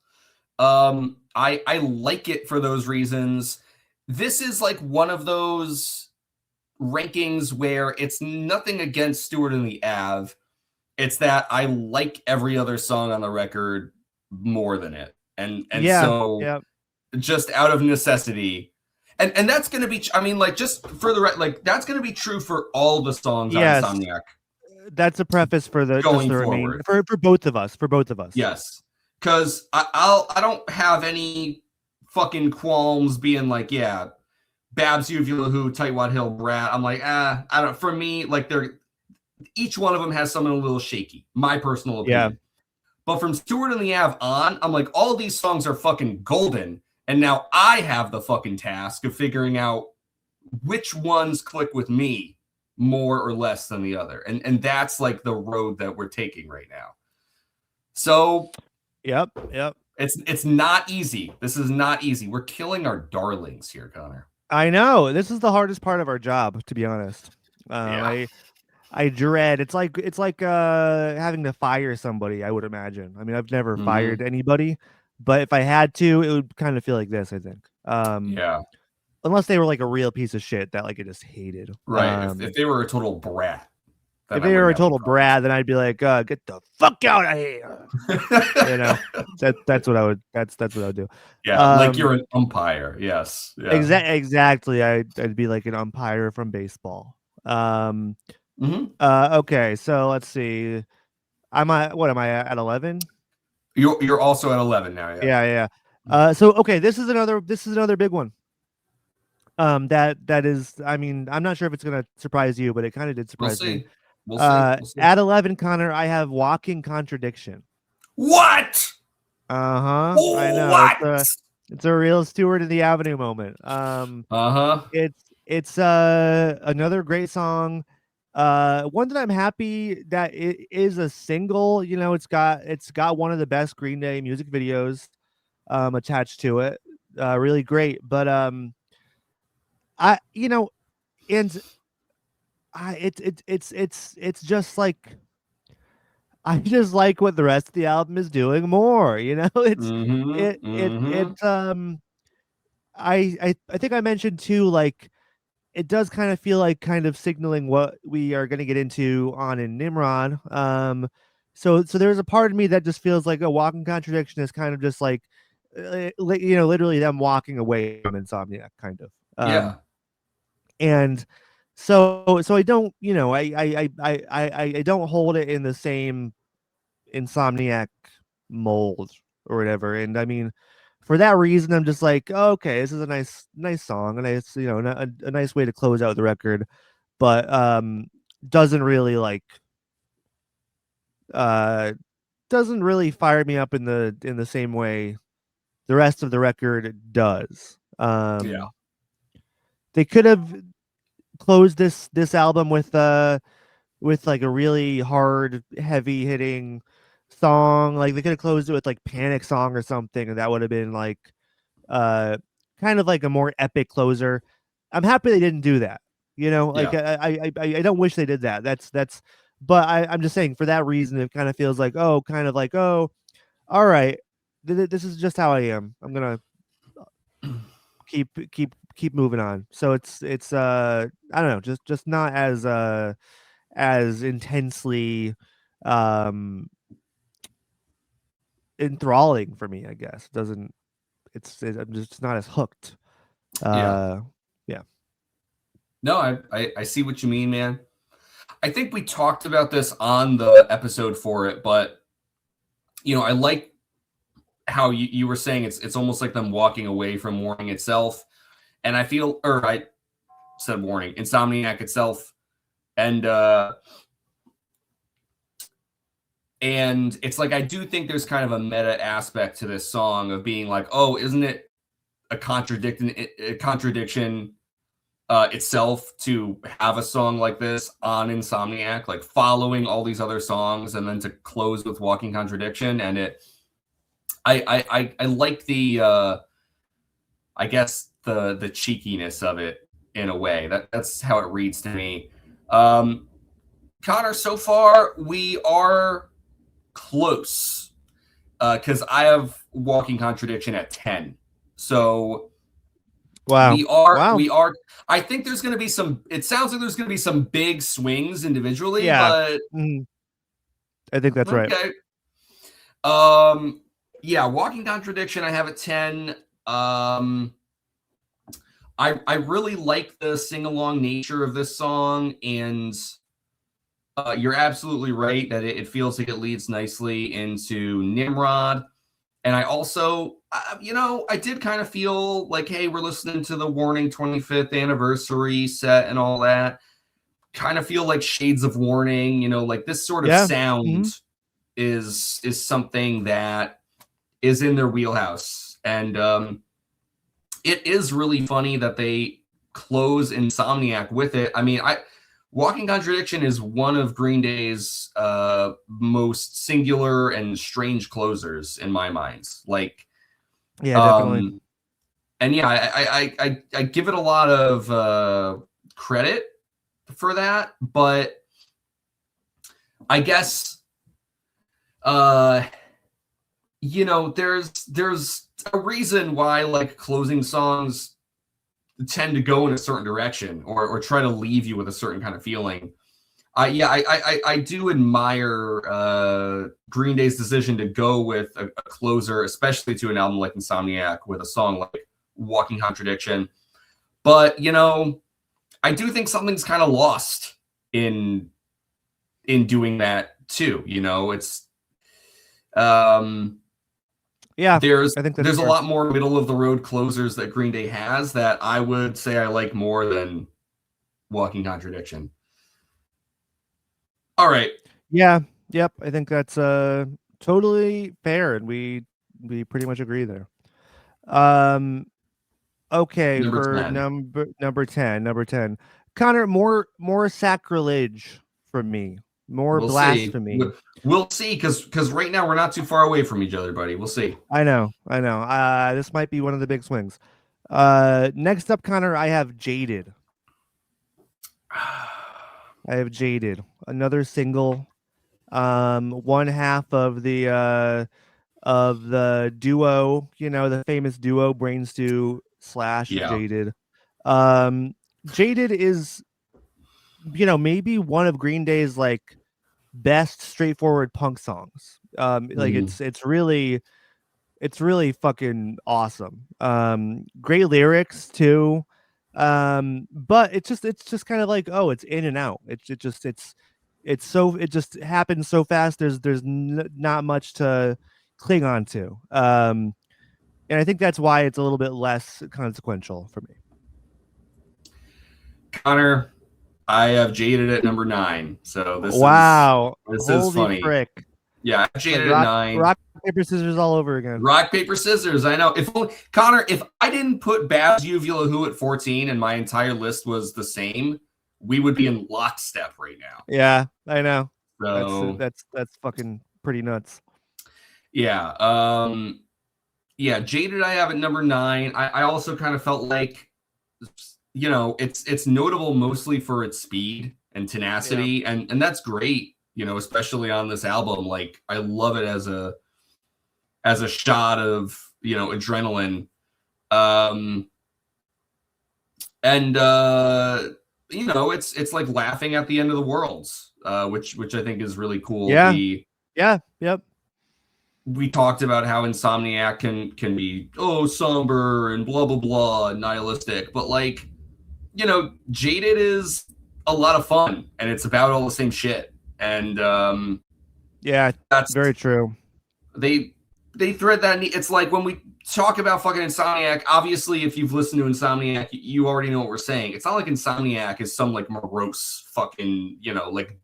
I like it for those reasons. This is like one of those rankings where it's nothing against Stewart and the Ave. It's that I like every other song on the record more than it. And so just out of necessity. And that's going to be, I mean, like, just for the like, that's going to be true for all the songs on Insomniac. That's a preface for the going forward for both of us. Yes. Because I don't have any fucking qualms being like, yeah, Babs, Uvula, Who, Tightwad Hill, Brat. I'm like, I don't. For me, like, each one of them has something a little shaky. My personal opinion. Yeah. But from Stewart and the Ave on, I'm like, all these songs are fucking golden, and now I have the fucking task of figuring out which ones click with me more or less than the other, and that's like the road that we're taking right now. So. Yep. It's not easy. This is not easy. We're killing our darlings here, Connor. I know. This is the hardest part of our job, to be honest. I dread. It's like having to fire somebody, I would imagine. I mean, I've never fired anybody, but if I had to, it would kind of feel like this, I think. Unless they were like a real piece of shit that like I just hated. Right. If they were a total brat. If they were a total brat, then I'd be like, get the fuck out of here. You know, that's what I would. That's what I would do. Yeah, like you're an umpire. Yes. Yeah. Exactly. I'd be like an umpire from baseball. Okay, so let's see. What am I at 11? You're also at 11 now. Yeah. So okay, this is another big one. That is. I mean, I'm not sure if it's gonna surprise you, but it kind of did surprise me. We'll see. At 11, Connor, I have Walking Contradiction. What? I know. What? It's a real Stewart in the Avenue moment. It's another great song. One that I'm happy that it is a single. You know, it's got one of the best Green Day music videos attached to it. Really great. But it's just like I just like what the rest of the album is doing more, you know. I think I mentioned too, like it does kind of feel like kind of signaling what we are going to get into on in Nimrod. So there's a part of me that just feels like a Walking Contradiction is kind of just like literally them walking away from Insomniac, kind of. And so I don't, I don't hold it in the same Insomniac mold or whatever. And I mean, for that reason, I'm just like, oh, okay, this is a nice song, and it's a nice way to close out the record, but doesn't really doesn't really fire me up in the same way the rest of the record does. They could have closed this album with like a really hard, heavy hitting song. Like they could have closed it with like Panic Song or something, and that would have been like kind of like a more epic closer. I'm happy they didn't do that. I don't wish they did that. That's but I'm just saying for that reason it kind of feels like all right, this is just how I am. I'm gonna keep keep moving on. So it's I don't know, just not as intensely um enthralling for me, I guess. It doesn't I'm just not as hooked. Yeah. Yeah. No, I see what you mean, man. I think we talked about this on the episode for it, but I like how you were saying it's almost like them walking away from Warning itself. And I feel, or I said Warning, Insomniac itself. And it's like I do think there's kind of a meta aspect to this song of being like, oh, isn't it a contradiction itself to have a song like this on Insomniac, like following all these other songs, and then to close with Walking Contradiction. And I like the I guess the cheekiness of it in a way. That's how it reads to me. Connor, so far we are close because I have Walking Contradiction at 10. So Wow. we are. I think there's going to be some. It sounds like there's going to be some big swings individually, Yeah. but I think that's right. Yeah, Walking Contradiction I have at 10. I really like the sing-along nature of this song, and you're absolutely right that it feels like it leads nicely into Nimrod. And I also, I did kind of feel like, hey, we're listening to the Warning 25th anniversary set and all that. Kind of feel like shades of Warning, like this sort of sound is something that is in their wheelhouse. And it is really funny that they close Insomniac with it. I mean, Walking Contradiction is one of Green Day's most singular and strange closers in my mind. Like, yeah, definitely. And yeah, I give it a lot of credit for that, but I guess there's a reason why like closing songs tend to go in a certain direction or try to leave you with a certain kind of feeling. I do admire Green Day's decision to go with a closer, especially to an album like Insomniac with a song like Walking Contradiction. But, I do think something's kind of lost in doing that too. It's yeah, there's I think a lot more middle of the road closers that Green Day has that I would say I like more than Walking Contradiction. All right. Yeah. Yep. I think that's totally fair, and we pretty much agree there. Okay, for 10. number 10. Connor, more sacrilege from me. More blasphemy. We'll see, because right now we're not too far away from each other, buddy. We'll see. I know. This might be one of the big swings. Next up, Connor, I have Jaded. Another single. One half of the duo, the famous duo Brain Stew / Jaded. Jaded is, maybe one of Green Day's like best straightforward punk songs. Like it's really fucking awesome. Great lyrics too. But it's just kind of like, oh, it's in and out. It just happens so fast. There's not much to cling on to. And I think that's why it's a little bit less consequential for me. Connor, I have Jaded at number 9. So this is funny. Frick. Yeah, Jaded at 9. Rock, paper, scissors all over again. Rock, paper, scissors. I know. Connor, if I didn't put Babs Uvula Who at 14 and my entire list was the same, we would be in lockstep right now. Yeah, I know. So that's fucking pretty nuts. Yeah. Jaded I have at number 9. I also kind of felt like, it's notable mostly for its speed and tenacity, and that's great, especially on this album. Like, I love it as a shot of, adrenaline. And it's like laughing at the end of the worlds, which I think is really cool. Yep. We talked about how Insomniac can be somber and blah blah blah and nihilistic, but like, Jaded is a lot of fun and it's about all the same shit. And that's very true. They thread that. It's like when we talk about fucking Insomniac, obviously, if you've listened to Insomniac, you already know what we're saying. It's not like Insomniac is some like morose fucking, like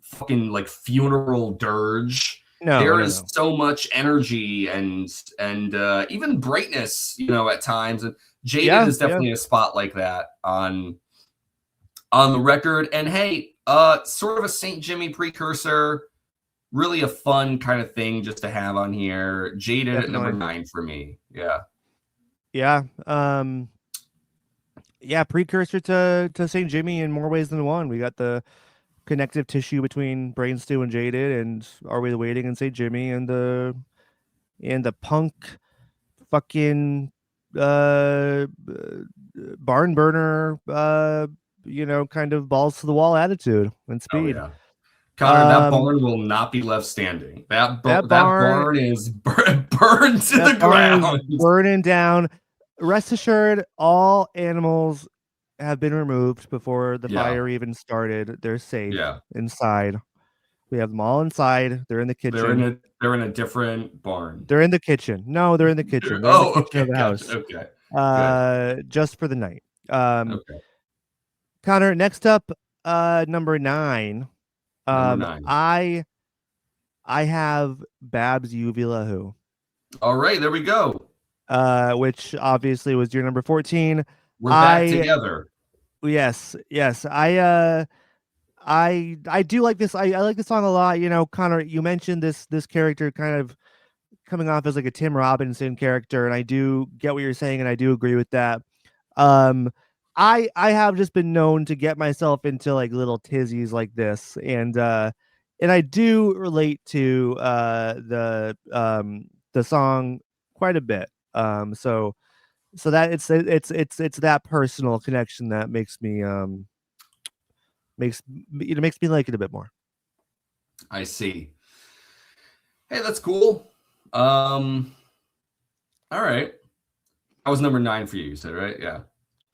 fucking like funeral dirge. No, there is so much energy and even brightness, at times. And Jaded is definitely a spot like that on the record. And hey, sort of a St. Jimmy precursor. Really a fun kind of thing just to have on here. Jaded at number 9 for me. Yeah. Precursor to St. Jimmy in more ways than one. We got the connective tissue between Brain Stew and Jaded, and Are We the Waiting and St. Jimmy, and the punk fucking barn burner kind of balls to the wall attitude and speed. Oh, yeah. Connor, that barn will not be left standing. That barn is burned to the ground. Burning down. Rest assured, all animals have been removed before the fire even started. They're safe inside. We have them all inside. They're in the kitchen. They're in a different barn. They're in the kitchen. No, they're in the kitchen. They're in the kitchen of the house. Okay. Just for the night. Okay. Connor, next up, number 9. I have Babs Uvula Who. All right, there we go. Which obviously was your number 14. We're back together. Yes. I do like this. I like this song a lot. Connor, you mentioned this character kind of coming off as like a Tim Robinson character, and I do get what you're saying, and I do agree with that. I have just been known to get myself into like little tizzies like this, and I do relate to the song quite a bit. So that it's that personal connection that makes me makes me like it a bit more. I see. Hey, that's cool. All right. That was number 9 for you. You said, right? Yeah.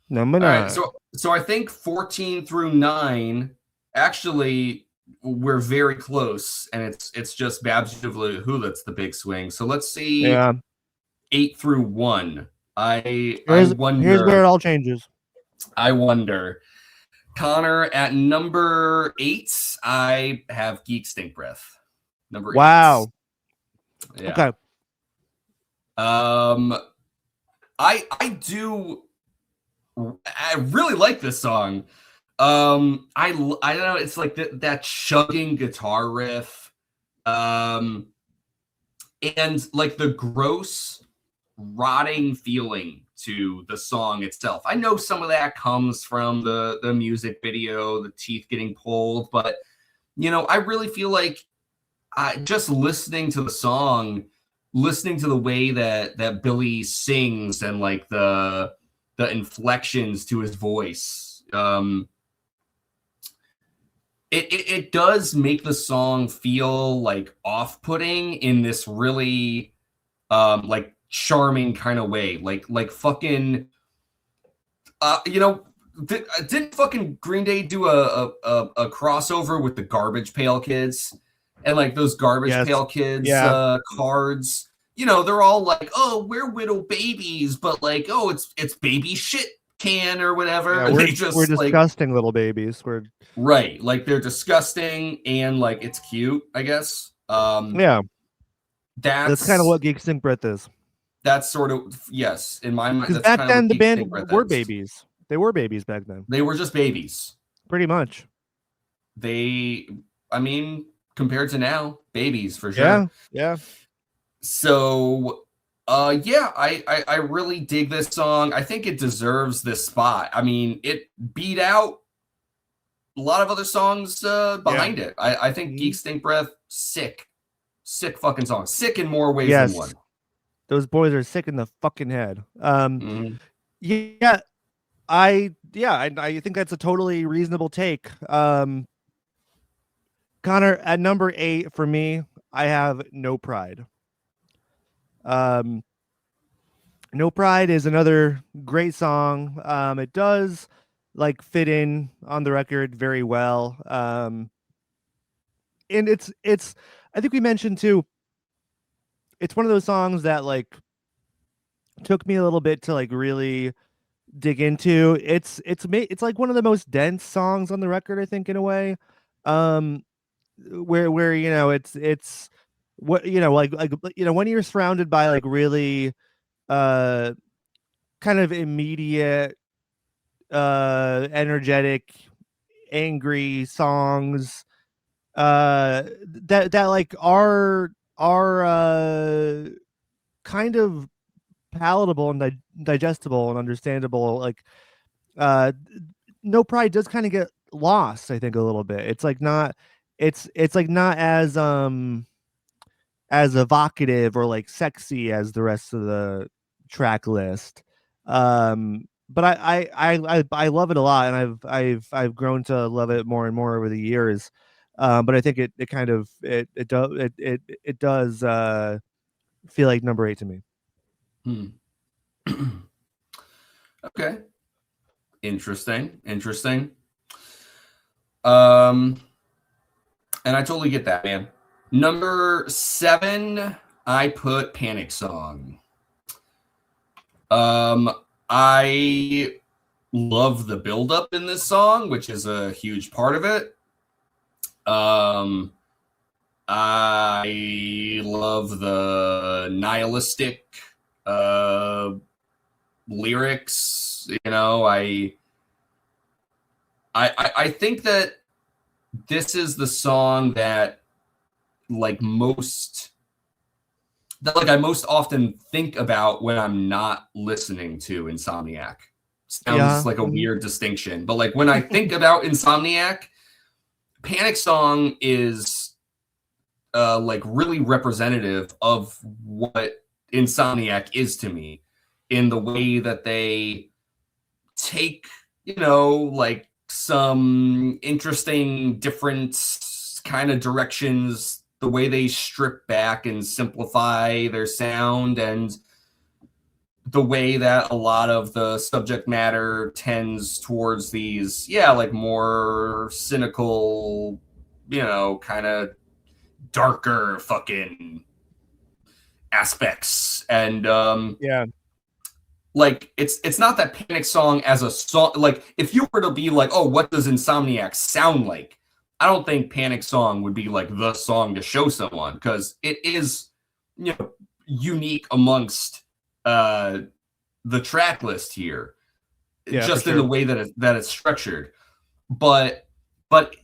Number 9. All right, so I think 14 through 9, actually, we're very close, and it's just Babs Uvula Who that's the big swing. So let's see. 8 through 1. I wonder. Here's where it all changes. I wonder. Connor, at number 8, I have Geek Stink Breath. Number 8. Wow. Yeah. Okay. I really like this song. I don't know. It's like that chugging guitar riff, and like the gross, rotting feeling to the song itself. I know some of that comes from the music video, the teeth getting pulled, but I really feel like just listening to the song, listening to the way that Billy sings and like the inflections to his voice, it does make the song feel like off-putting in this really like charming kind of way, like fucking didn't fucking Green Day do a crossover with the Garbage Pail Kids, and like those Garbage Pail Kids cards, they're all like, oh, we're widow babies, but like, oh, it's baby shit can or whatever. Yeah, we're disgusting little babies. We're right, like they're disgusting and like it's cute, I guess. That's kind of what Geek Stink Breath is. That's sort of, yes, in my mind. Because back then the band were babies. They were babies back then. They were just babies. Pretty much. Compared to now, babies for sure. Yeah. So, I really dig this song. I think it deserves this spot. I mean, it beat out a lot of other songs behind it. I think Geek Stink Breath, sick fucking song. Sick in more ways than one. Those boys are sick in the fucking head. Yeah. I think that's a totally reasonable take. Connor, at number 8 for me, I have No Pride. No Pride is another great song. It does like fit in on the record very well. And it's I think we mentioned too, it's one of those songs that like took me a little bit to like really dig into. It's like one of the most dense songs on the record, I think, in a way. Um where it's what like when you're surrounded by like really uh kind of immediate energetic angry songs that like are kind of palatable and digestible and understandable, like uh No Pride does kind of get lost, I think, a little bit. It's like not it's like not as evocative or like sexy as the rest of the track list. But I love it a lot, and I've grown to love it more and more over the years. But I think it kind of it does feel like number 8 to me. Okay. Interesting. And I totally get that, man. Number 7, I put Panic Song. I love the buildup in this song, which is a huge part of it. I love the nihilistic lyrics. You know, I think that this is the song that I most often think about when I'm not listening to Insomniac. Sounds like a weird distinction, but like when I think about Insomniac, Panic Song is like really representative of what Insomniac is to me, in the way that they take, like some interesting different kind of directions, the way they strip back and simplify their sound, and the way that a lot of the subject matter tends towards these, like more cynical, kind of darker fucking aspects. And like it's not that Panic Song as a song, like if you were to be like, oh, what does Insomniac sound like, I don't think Panic Song would be like the song to show someone, because it is, unique amongst the track list here, just in the way that it's structured. But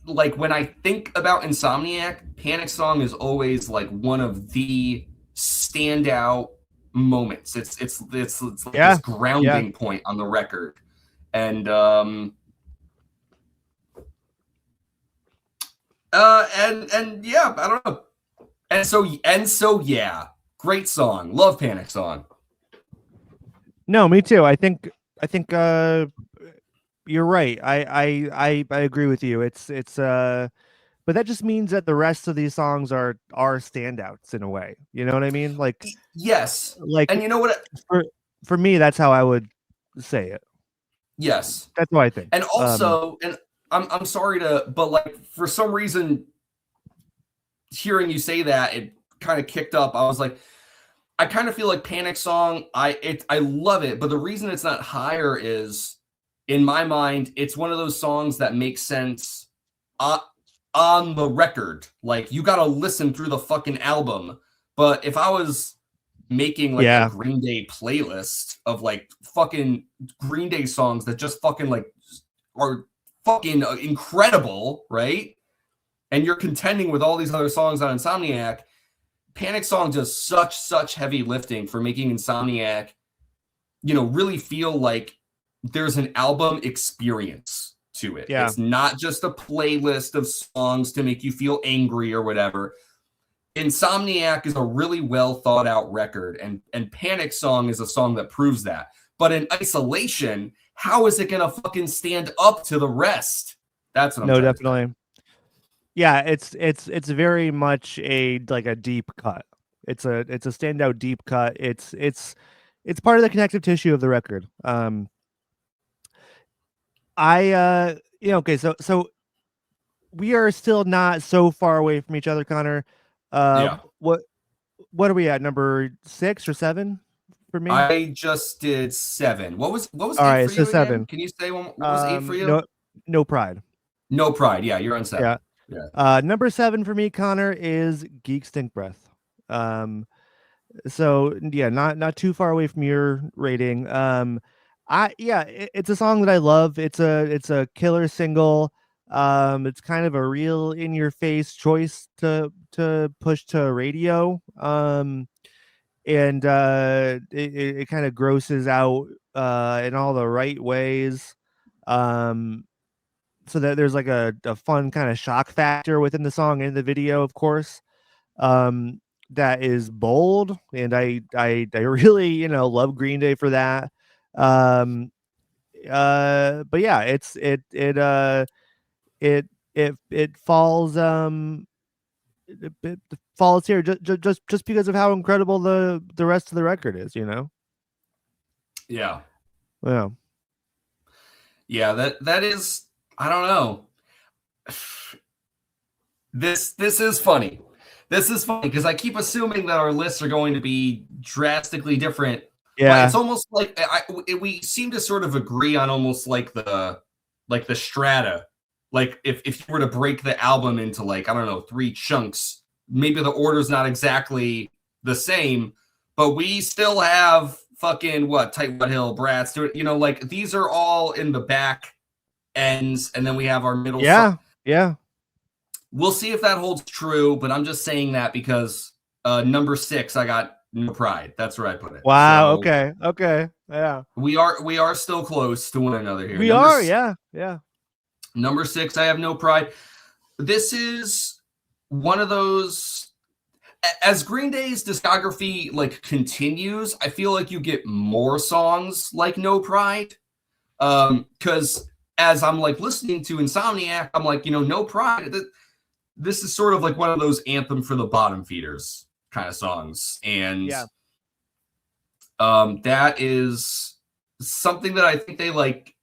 like when I think about Insomniac, Panic Song is always like one of the standout moments. It's like this grounding point on the record. And yeah, I don't know. And so yeah, great song. Love Panic Song. No, me too. I think you're right. I agree with you. It's but that just means that the rest of these songs are standouts in a way. You know what I mean? Like, yes. Like, and you know what? For me, that's how I would say it. Yes, that's what I think. And also, and I'm sorry but like for some reason, hearing you say that, it kind of kicked up. I was like, I kind of feel like Panic Song, I love it, but the reason it's not higher is, in my mind, it's one of those songs that makes sense on the record. Like, you got to listen through the fucking album. But if I was making like a Green Day playlist of like fucking Green Day songs that just fucking like are fucking incredible, right? And you're contending with all these other songs on Insomniac, Panic Song does such heavy lifting for making Insomniac, really feel like there's an album experience to it. It's not just a playlist of songs to make you feel angry or whatever. Insomniac is a really well thought out record, and Panic Song is a song that proves that. But in isolation, how is it gonna fucking stand up to the rest? That's what I'm No, trying to say. definitely. Yeah, it's very much a deep cut. It's a standout deep cut. It's part of the connective tissue of the record. I okay, so we are still not so far away from each other, Connor. Yeah. What are we at? Number 6 or 7 for me? I just did 7. What was All 8 right, for so you again? 7. Can you say what was 8 for you? No, no pride. No Pride. Yeah, you're on 7. Yeah. Yeah. Number 7 for me, Connor, is Geek Stink Breath. So yeah, not too far away from your rating. It's a song that I love. It's a killer single. It's kind of a real in your face choice to push to radio. And it kind of grosses out in all the right ways. Um, so that there's like a fun kind of shock factor within the song and the video, of course. Um, that is bold, and I really love Green Day for that. Um, but yeah, it falls it falls here just because of how incredible the rest of the record is, Yeah. Yeah. Yeah, that is, I don't know. This is funny. This is funny because I keep assuming that our lists are going to be drastically different. But it's Yeah. almost like we seem to sort of agree on almost like the strata. Like if you were to break the album into like, I don't know, 3 chunks, maybe the order's not exactly the same, but we still have fucking what, Tight What Hill, Bratz, like these are all in the back ends, and then we have our middle Yeah. Yeah. We'll see if that holds true, but I'm just saying that because number 6, I got No Pride. That's where I put it. Wow. So Okay. Okay. Yeah. we are still close to one another here. We are. Yeah. Yeah. Number 6, I have No Pride. This is one of those. As Green Day's discography like continues, I feel like you get more songs like No Pride. Because as I'm like listening to Insomniac, I'm like, No Pride. This is sort of like one of those anthem for the bottom feeders kind of songs. And Yeah. that is something that I think they like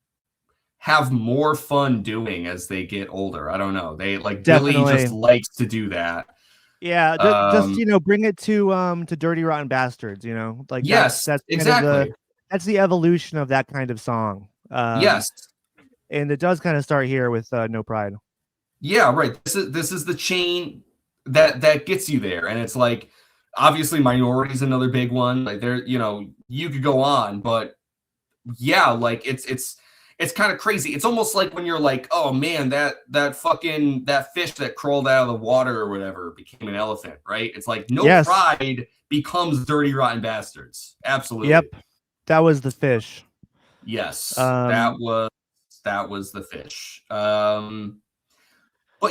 have more fun doing as they get older. I don't know. They like Definitely. Billy just likes to do that. Yeah, just bring it to Dirty Rotten Bastards, like Yes, that's kind of exactly. that's the evolution of that kind of song. Yes. And it does kind of start here with No Pride. Yeah, right. This is the chain that gets you there, and it's like obviously Minority is another big one. Like there, you could go on, but yeah, like it's kind of crazy. It's almost like when you're like, oh man, that fucking that fish that crawled out of the water or whatever became an elephant, right? It's like No Pride becomes Dirty Rotten Bastards. Absolutely. Yep, that was the fish. Yes, that was the fish. But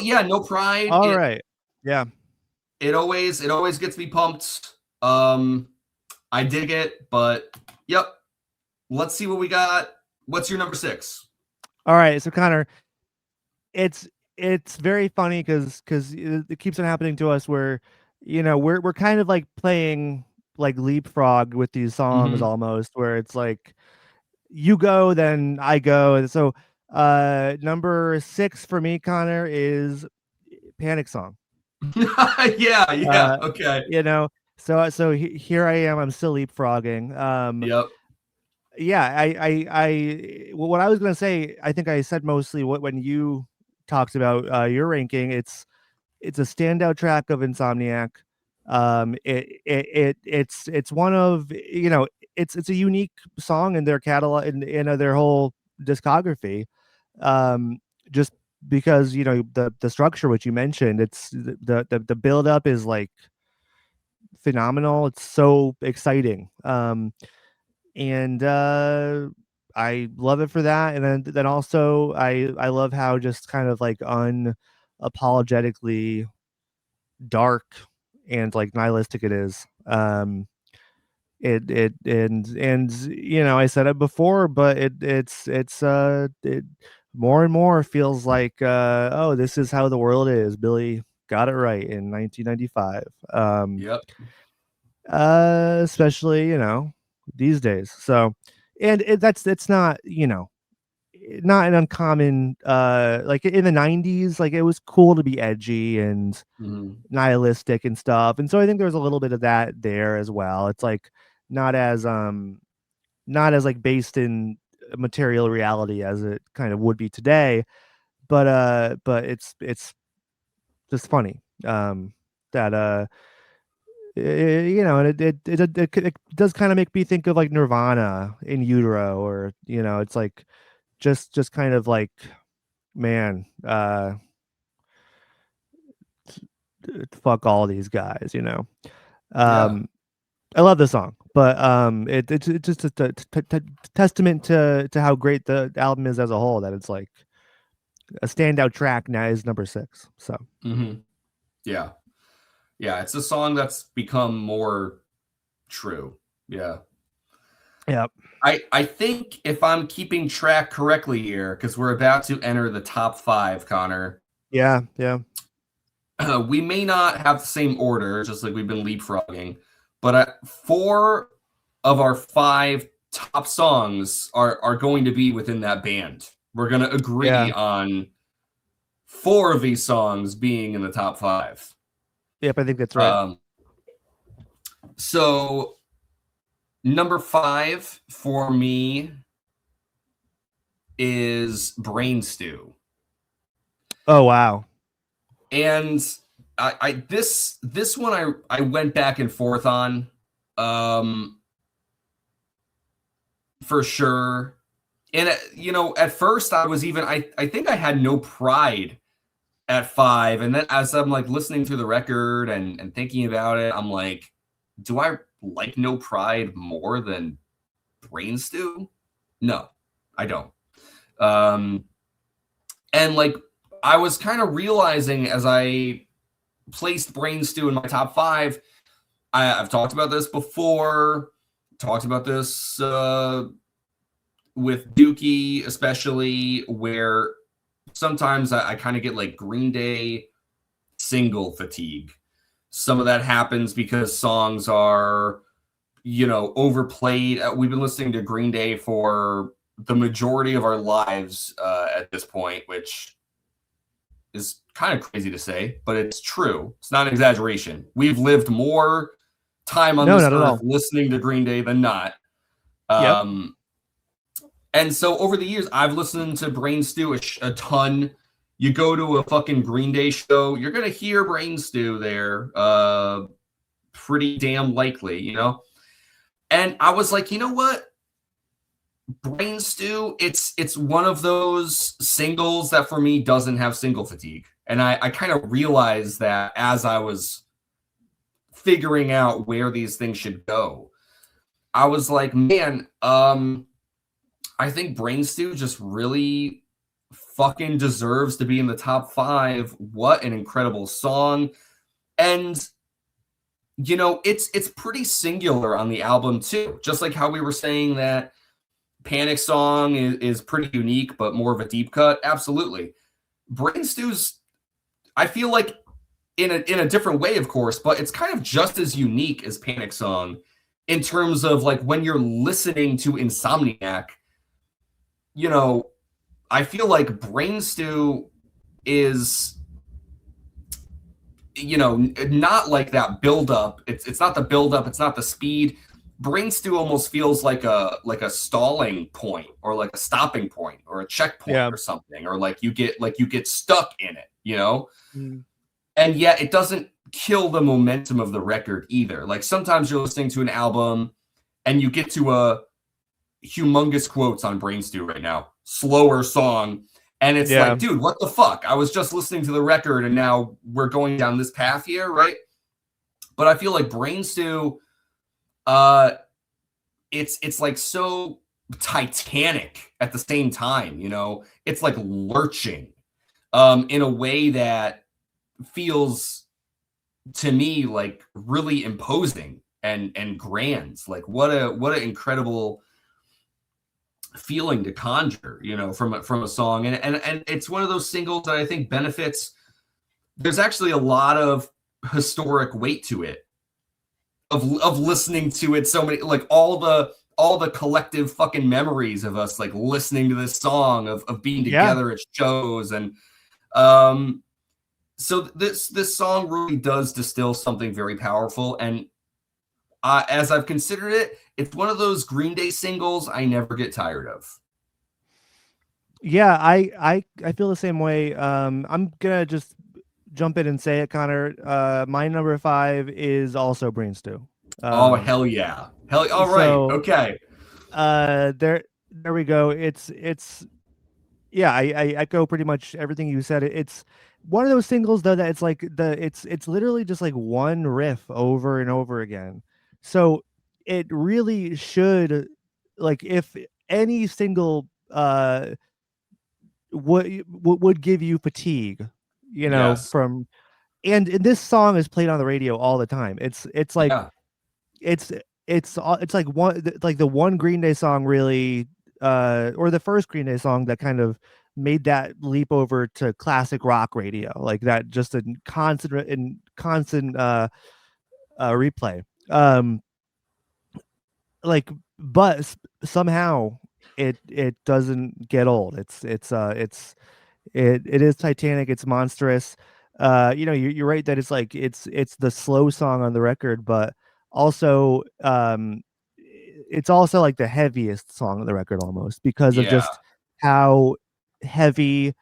yeah, No Pride. All right. Yeah. It always gets me pumped. I dig it, but yep. Let's see what we got. What's your number 6? All right, so Connor, it's very funny because it keeps on happening to us where we're kind of like playing like leapfrog with these songs almost, where it's like you go then I go, and so number 6 for me, Connor, is Panic Song. Yeah, okay. So here I am, I'm still leapfrogging. Yep. Yeah, what I was gonna say, I think I said mostly what when you talked about your ranking. It's a standout track of Insomniac. It's one of it's a unique song in their catalog, in their whole discography. Just because the structure which you mentioned, it's the build up is like phenomenal. It's so exciting. And I love it for that. And then also I love how just kind of like unapologetically dark and like nihilistic it is. and you know, I said it before, but it more and more feels like oh, this is how the world is. Billy got it right in 1995. Yep. Especially, you know, these days. So, and that's it's not, you know, not an uncommon like in the 90s, like it was cool to be edgy and nihilistic and stuff. And so I think there's a little bit of that there as well. It's like not as not as like based in material reality as it kind of would be today, but it's just funny that you know, and it does kind of make me think of like Nirvana in utero, or you know, it's like just kind of like, man, fuck all these guys, you know. Yeah. I love the song, but it's just a testament to how great the album is as a whole, that it's like a standout track now is number 6. So Yeah. Yeah, it's a song that's become more true. Yeah. yep. I think if I'm keeping track correctly here, because we're about to enter the top 5, Connor. Yeah. We may not have the same order, just like we've been leapfrogging, but 4 of our 5 top songs are going to be within that band. We're going to agree on 4 of these songs being in the top 5. Yep, I think that's right. So number 5 for me is Brain Stew. Oh wow. And this one I went back and forth on, for sure. And you know, at first I was even I think I had No Pride at 5, and then as I'm like listening to the record and thinking about it, I'm like, do I like No Pride more than Brain Stew? No, I don't. And like I was kind of realizing as I placed Brain Stew in my top 5, I've talked about this before, talked about this with Dookie, especially, where sometimes I kind of get like Green Day single fatigue. Some of that happens because songs are, you know, overplayed. We've been listening to Green Day for the majority of our lives at this point, which is kind of crazy to say, but it's true. It's not an exaggeration. We've lived more time on this earth listening to Green Day than not. Yep. And so over the years, I've listened to Brain Stew a ton. You go to a fucking Green Day show, you're going to hear Brain Stew there. Pretty damn likely, you know? And I was like, you know what? Brain Stew, it's one of those singles that for me doesn't have single fatigue. And I kind of realized that as I was figuring out where these things should go. I was like, man, I think Brain Stew just really fucking deserves to be in the top 5. What an incredible song. And you know, it's pretty singular on the album too. Just like how we were saying that Panic Song is pretty unique, but more of a deep cut. Absolutely. Brain Stew's, I feel like in a different way, of course, but it's kind of just as unique as Panic Song in terms of like when you're listening to Insomniac, you know, I feel like Brain Stew is, you know, not like that build up. It's not the build up. It's not the speed. Brain Stew almost feels like a stalling point or like a stopping point or a checkpoint or something, or like you get stuck in it, you know? And yet it doesn't kill the momentum of the record either. Like sometimes you're listening to an album and you get to a humongous quotes on Brain Stew right now, slower song. And it's like, dude, what the fuck? I was just listening to the record and now we're going down this path here, right? But I feel like Brain Stew, it's like so titanic at the same time, you know? It's like lurching in a way that feels to me like really imposing. and grand. Like what an incredible feeling to conjure, you know, from a song. And it's one of those singles that I think benefits. There's actually a lot of historic weight to it, of listening to it so many, like all the collective fucking memories of us like listening to this song, of being together at shows. And so this song really does distill something very powerful. And as I've considered it, it's one of those Green Day singles I never get tired of. Yeah, I feel the same way. I'm gonna just jump in and say it, Connor. My number 5 is also Brain Stew. Oh, hell yeah. All right. So, okay. There we go. It's yeah, I echo pretty much everything you said. It's one of those singles though that it's like it's literally just like one riff over and over again. So it really should, like, if any single would give you fatigue, you know, Yes. from, and this song is played on the radio all the time. It's like it's it's like the one Green Day song really, or the first Green Day song that kind of made that leap over to classic rock radio, like that, just a constant replay. Like, but somehow it doesn't get old. It is Titanic. It's monstrous. You know, you're right that it's like it's the slow song on the record, but also it's also like the heaviest song on the record almost, because of just how heavy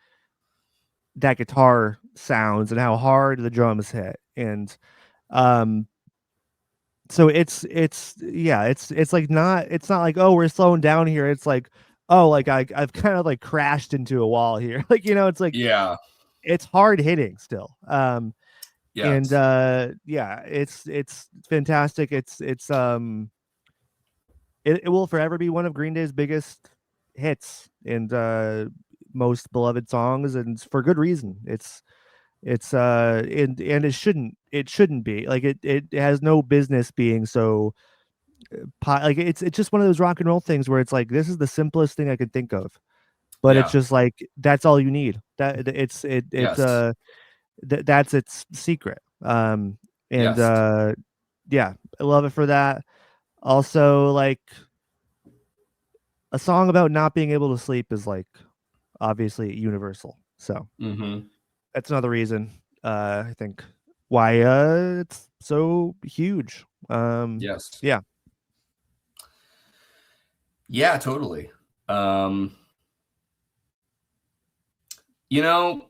that guitar sounds and how hard the drums hit. And um so it's like not, it's not like, oh, we're slowing down here. It's like, oh, like I've kind of like crashed into a wall here. Like, you know, it's like it's hard hitting still. And yeah, it's fantastic. It will forever be one of Green Day's biggest hits and most beloved songs, and for good reason. And it shouldn't be like, it has no business being so like, it's just one of those rock and roll things where it's like, this is the simplest thing I could think of, but it's just like, that's all you need. That's its secret. And yeah, I love it for that. Also, like, a song about not being able to sleep is like obviously universal. So that's another reason, I think, why it's so huge. Yeah. Yeah, totally. You know,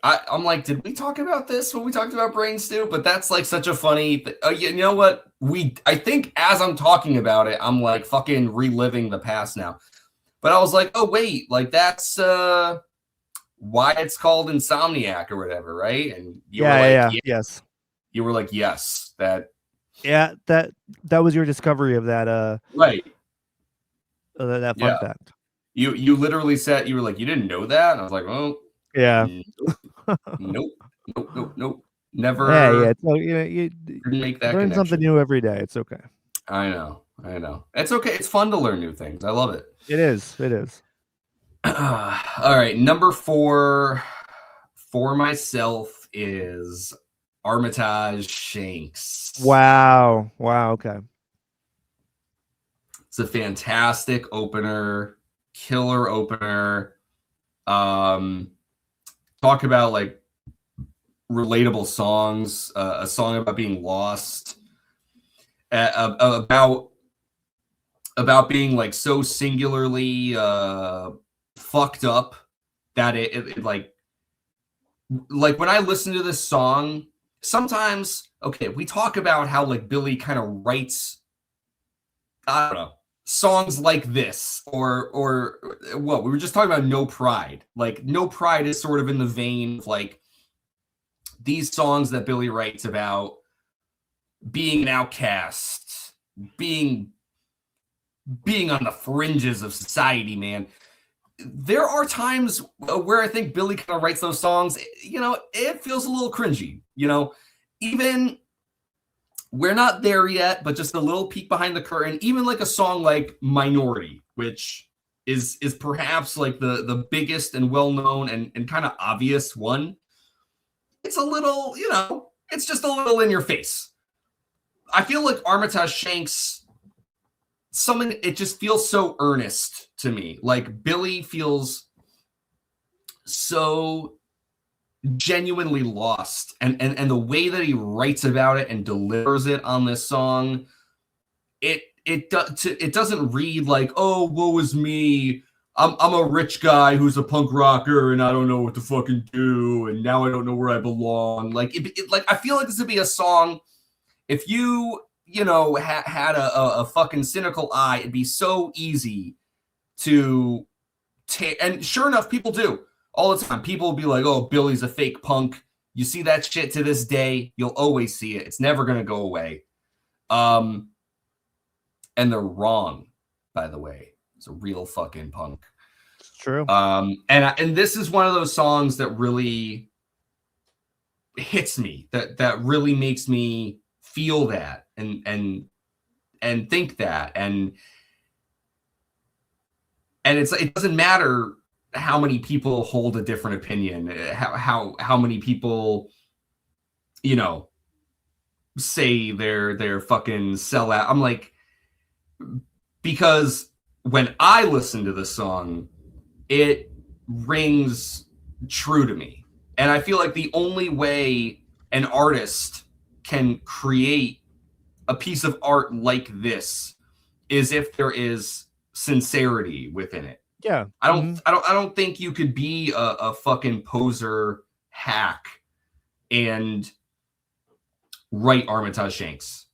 I'm like, did we talk about this when we talked about Brain Stew? But that's like such a funny. You know what? I think as I'm talking about it, I'm like fucking reliving the past now. But I was like, oh wait, like that's why it's called Insomniac or whatever, right? And you were like, yes. You were like, yes, that. Yeah, that was your discovery of that. Right. That fun fact. You literally said, you were like, you didn't know that? And I was like, oh. Yeah. Nope. Never. Yeah. So, you know, you make that learn connection. something new every day. It's okay. I know. It's okay. It's fun to learn new things. I love it. It is. All right. Number 4 for myself is Armitage Shanks. Wow. Okay. It's a fantastic opener, killer opener. Talk about like relatable songs, a song about being lost, about being like so singularly fucked up that it like when I listen to this song, sometimes, okay, we talk about how like Billy kind of writes, I don't know, songs like this, or what we were just talking about, No Pride. Like No Pride is sort of in the vein of like these songs that Billy writes about being an outcast, being on the fringes of society, man. There are times where I think Billy kind of writes those songs, you know, it feels a little cringy, you know, even we're not there yet, but just a little peek behind the curtain. Even like a song like Minority, which is perhaps like the biggest and well-known and kind of obvious one. It's a little, it's just a little in your face. I feel like Armitage Shanks, it just feels so earnest to me. Like Billy feels so genuinely lost, and the way that he writes about it and delivers it on this song, it doesn't read like, oh, woe is me, I'm a rich guy who's a punk rocker and I don't know what to fucking do and now I don't know where I belong. Like like I feel like this would be a song if you had a fucking cynical eye. It'd be so easy to take, and sure enough, people do all the time. People will be like, oh, Billy's a fake punk. You see that shit to this day. You'll always see it. It's never going to go away. And they're wrong, by the way. It's a real fucking punk. It's true. And this is one of those songs that really hits me, that really makes me feel that and think that. And it doesn't matter how many people hold a different opinion, how many people, say they're fucking sellout. I'm like, because when I listen to this song, it rings true to me. And I feel like the only way an artist can create a piece of art like this is if there is sincerity within it. Yeah. I don't think you could be a fucking poser hack and write Armitage Shanks.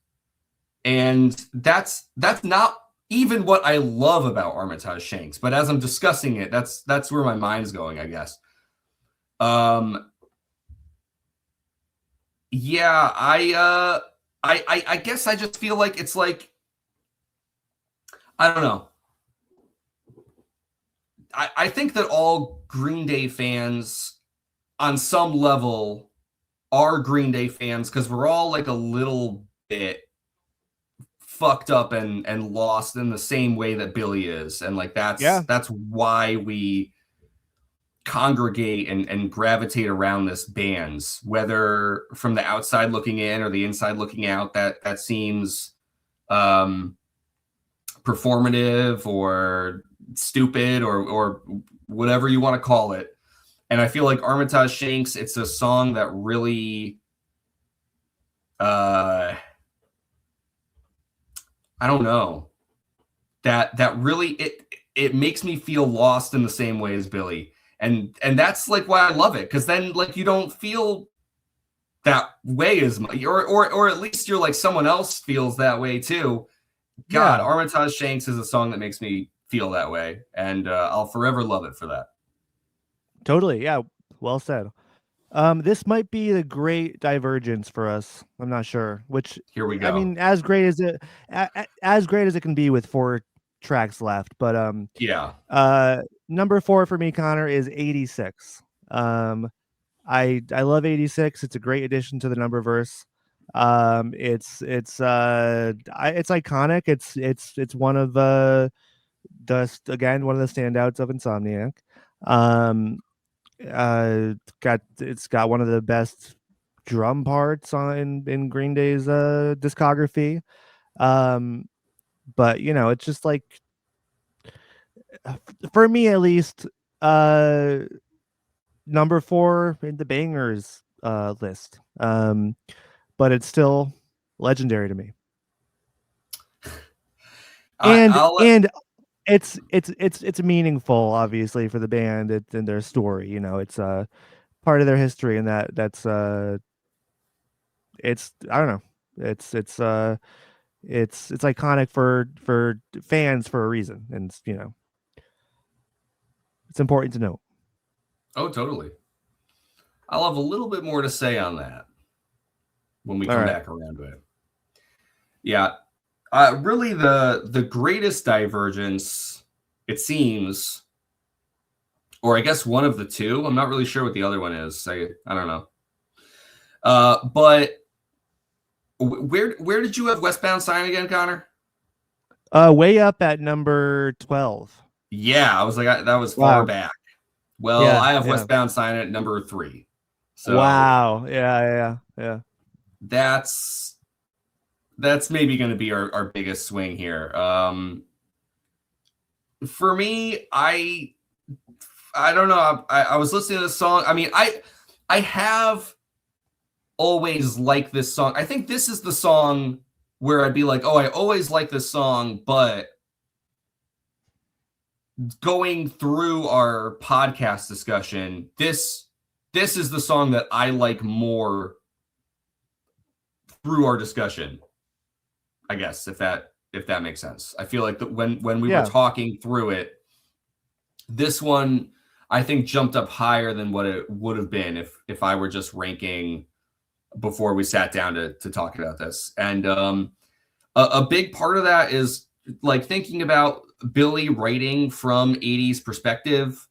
And that's not even what I love about Armitage Shanks, but as I'm discussing it, that's where my mind's going, I guess. Yeah, I guess I just feel like it's like, I don't know. I think that all Green Day fans on some level are Green Day fans because we're all like a little bit fucked up and lost in the same way that Billy is. And like that's why we congregate and gravitate around this bands, whether from the outside looking in or the inside looking out. That seems performative or stupid or whatever you want to call it. And I feel like Armitage Shanks, it's a song that really I don't know, that really it makes me feel lost in the same way as Billy. And that's like why I love it, because then like you don't feel that way as much, or at least you're like someone else feels that way too. God, yeah. Armitage Shanks is a song that makes me feel that way, and I'll forever love it for that. Totally, yeah, well said. This might be the great divergence for us. I'm not sure. Which, here we go. I mean, as great as it can be with 4 tracks left, but yeah. Number 4 for me, Connor, is 86. I love 86. It's a great addition to the number verse. It's iconic. It's one of one of the standouts of Insomniac. It's got one of the best drum parts in Green Day's discography. But it's just like, for me at least, number 4 in the bangers list. But it's still legendary to me. And it's meaningful, obviously, for the band and their story. It's part of their history, and that's it's, I don't know, it's iconic for fans for a reason, and it's important to note. Oh, totally. I'll have a little bit more to say on that when we come back around to it. Yeah. Really, the greatest divergence, it seems, or I guess one of the two. I'm not really sure what the other one is. I don't know. But Where did you have Westbound Sign again, Connor? Way up at number 12. Yeah, I was like, that was far Wow. back. Well, Yeah, I have yeah. Westbound Sign at number 3. So Wow. Yeah. that's maybe going to be our biggest swing here. For me, I don't know. I was listening to this song. I mean, I have always liked this song. I think this is the song where I'd be like, oh, I always like this song, but going through our podcast discussion, this is the song that I like more through our discussion. I guess if that makes sense. I feel like that when we were talking through it, this one I think jumped up higher than what it would have been if I were just ranking before we sat down to talk about this. And a big part of that is like thinking about Billy writing from 80s perspective.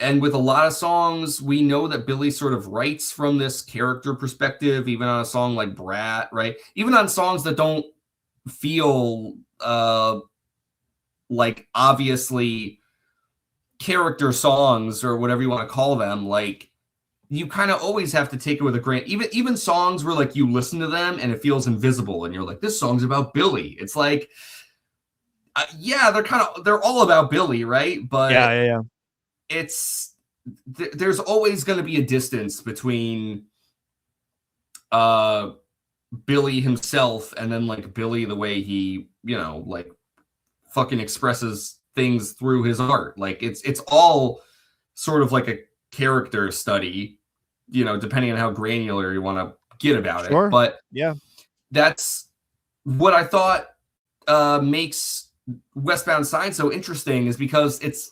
And with a lot of songs, we know that Billy sort of writes from this character perspective, even on a song like Brat, right? Even on songs that don't feel like obviously character songs or whatever you want to call them, like you kind of always have to take it with a grain. Even songs where like you listen to them and it feels invisible and you're like, this song's about Billy. It's like, yeah, they're all about Billy, right? But yeah. It's there's always going to be a distance between Billy himself and then like Billy the way he, like fucking expresses things through his art. Like it's all sort of like a character study, depending on how granular you want to get about it. But yeah, that's what I thought makes Westbound Sign so interesting, is because it's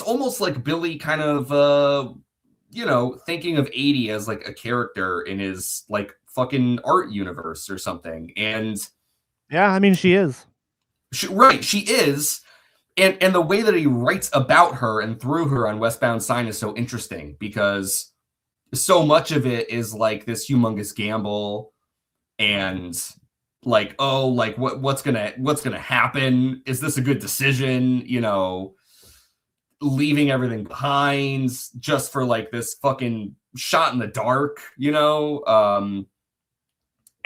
almost like Billy kind of thinking of 80 as like a character in his like fucking art universe or something. And yeah, I mean, she is. She is. And the way that he writes about her and through her on Westbound Sign is so interesting, because so much of it is like this humongous gamble and like, oh, like what's gonna happen? Is this a good decision? Leaving everything behind just for like this fucking shot in the dark, and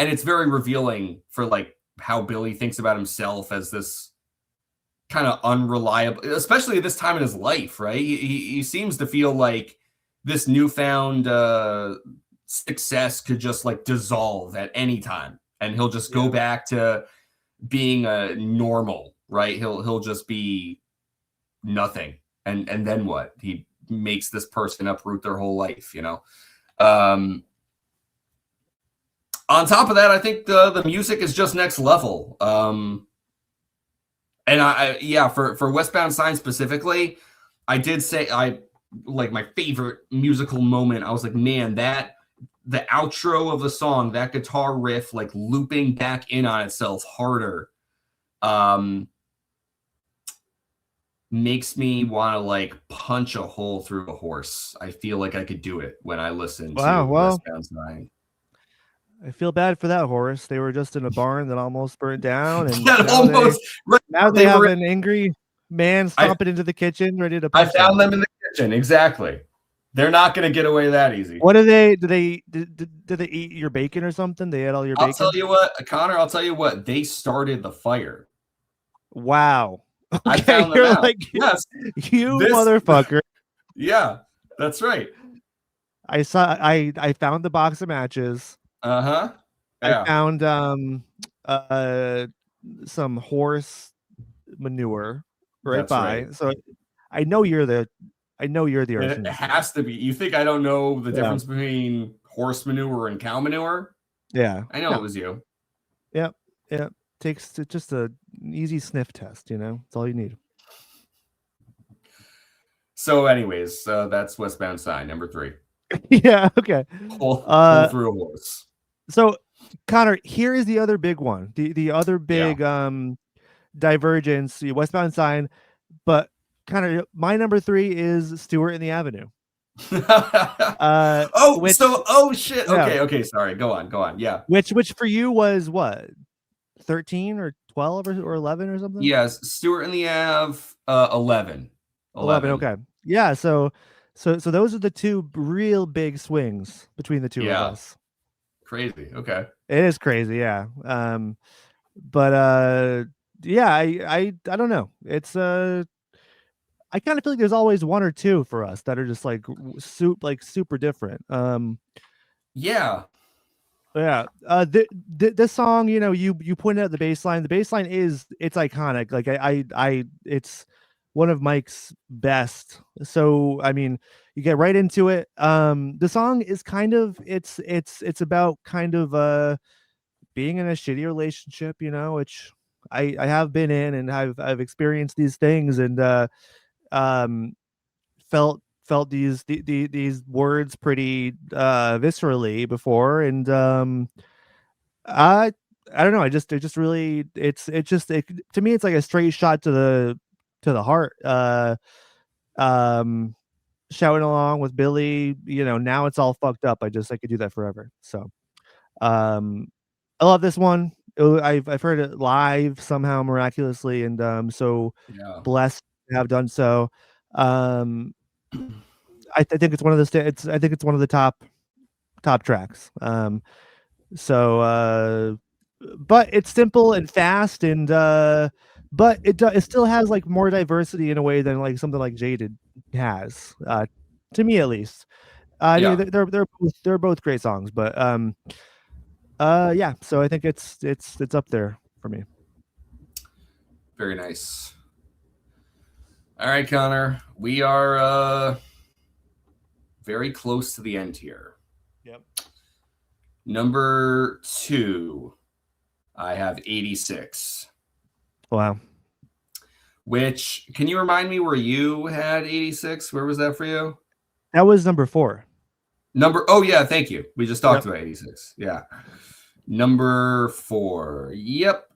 it's very revealing for like how Billy thinks about himself as this kind of unreliable, especially at this time in his life, right? He seems to feel like this newfound success could just like dissolve at any time, and he'll just go back to being a normal, right? He'll just be nothing. And then what? He makes this person uproot their whole life, On top of that, I think the music is just next level. And for Westbound Sign specifically, I did say I like my favorite musical moment. I was like, man, the outro of the song, that guitar riff, like looping back in on itself harder, makes me want to like punch a hole through a horse. I feel like I could do it when I listen to Westbound Sign. I feel bad for that horse. They were just in a barn that almost burnt down, and now they have an angry man stomping into the kitchen, ready to punch I found them in the kitchen. Exactly. They're not going to get away that easy. What do they? Did they eat your bacon or something? They ate all your bacon? I'll tell you what, Connor. I'll tell you what. They started the fire. Wow. Okay, I found them out. Like, yes, motherfucker. Yeah, that's right. I found the box of matches. Yeah. I found some horse manure right by. Right. So I know you're the arson. It has to be. You think I don't know the difference between horse manure and cow manure? Yeah. I know it was you. Yep. Takes just an easy sniff test, That's all you need. So anyways, that's Westbound Sign, number 3. Yeah, okay. Pull through a horse. So, Connor, here is the other big one. The other big divergence, Westbound Sign, but Connor, my number 3 is Stewart in the Avenue. Which shit. yeah. Okay, sorry. Go on. Yeah. Which for you was what? 13 or 12 or 11 or something? Yes, Stuart and the Av 11. 11, okay. Yeah, so those are the two real big swings between the two of us. Crazy. Okay. It is crazy, yeah. But yeah, I don't know. It's I kind of feel like there's always one or two for us that are just like super different. Yeah. Yeah. This song, you know, you pointed out the bass line. The bass line it's iconic. Like I it's one of Mike's best. So I mean, you get right into it. The song is kind of it's about kind of being in a shitty relationship, you know, which I have been in, and I've experienced these things, and um felt these words pretty viscerally before, and I I don't know, it just really to me it's like a straight shot to the heart. Um Shouting along with Billy, you know, now it's all fucked up. I could do that forever. So um I love this one. I've heard it live somehow miraculously, and so blessed to have done so. Um I think it's one of the I think it's one of the top tracks. So but it's simple and fast, and but it still has like more diversity in a way than like something like Jaded has. To me at least. I mean they're both great songs, but yeah, so I think it's up there for me. Very nice. All right, Connor. We are very close to the end here. Yep. Number 2, I have 86. Wow. Which, can you remind me where you had 86? Where was that for you? That was number 4. Oh yeah, thank you. We just talked about 86. Yeah. Number 4. Yep.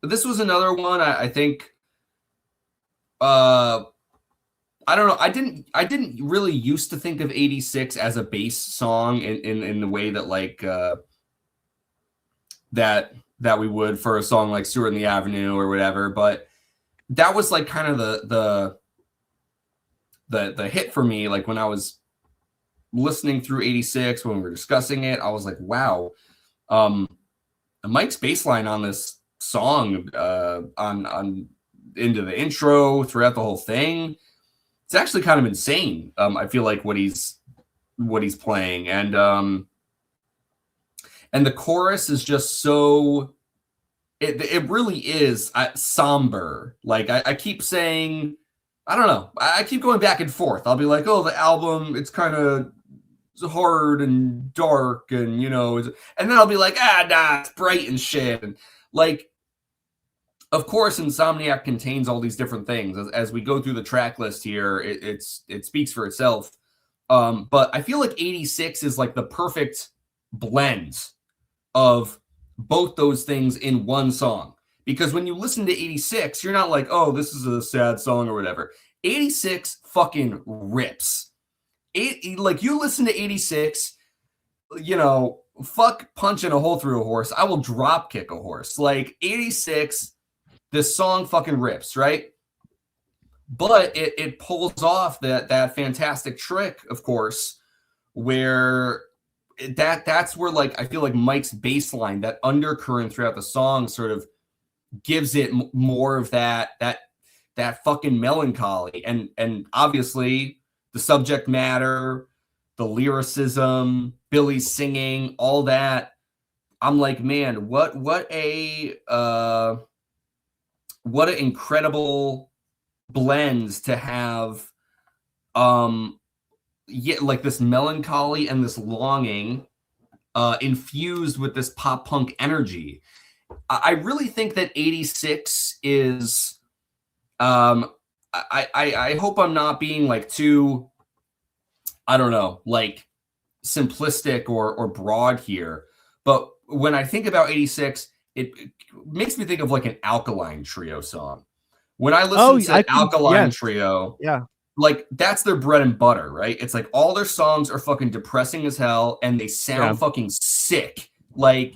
This was another one I think I don't know. I didn't really used to think of 86 as a bass song in the way that like that we would for a song like Stewart and the Avenue or whatever, but that was like kind of the hit for me. Like when I was listening through 86, when we were discussing it, I was like, wow, Mike's bass line on this song, on into the intro, throughout the whole thing, it's actually kind of insane. I feel like what he's playing, and the chorus is just so, it really is somber. Like I keep saying, I don't know, I keep going back and forth. I'll be like, oh, the album, it's kind of hard and dark, and you know, and then I'll be like, nah, it's bright and shit. And like, of course, Insomniac contains all these different things. As we go through the track list here, it speaks for itself. But I feel like 86 is like the perfect blend of both those things in one song. Because when you listen to 86, you're not like, oh, this is a sad song or whatever. 86 fucking rips. Like you listen to 86, you know, fuck punching a hole through a horse. I will drop kick a horse. Like 86, this song fucking rips, right? But it pulls off that fantastic trick, of course, where that's where like I feel like Mike's bass line, that undercurrent throughout the song, sort of gives it more of that fucking melancholy, and obviously the subject matter, the lyricism, Billy's singing, all that. I'm like, man, what an incredible blends to have, like this melancholy and this longing infused with this pop punk energy. I really think that 86 is, I hope I'm not being like too, I don't know, like simplistic or broad here, but when I think about 86, it makes me think of like an Alkaline Trio song. When I listen to Alkaline Trio, yeah, like that's their bread and butter, right? It's like all their songs are fucking depressing as hell and they sound fucking sick. Like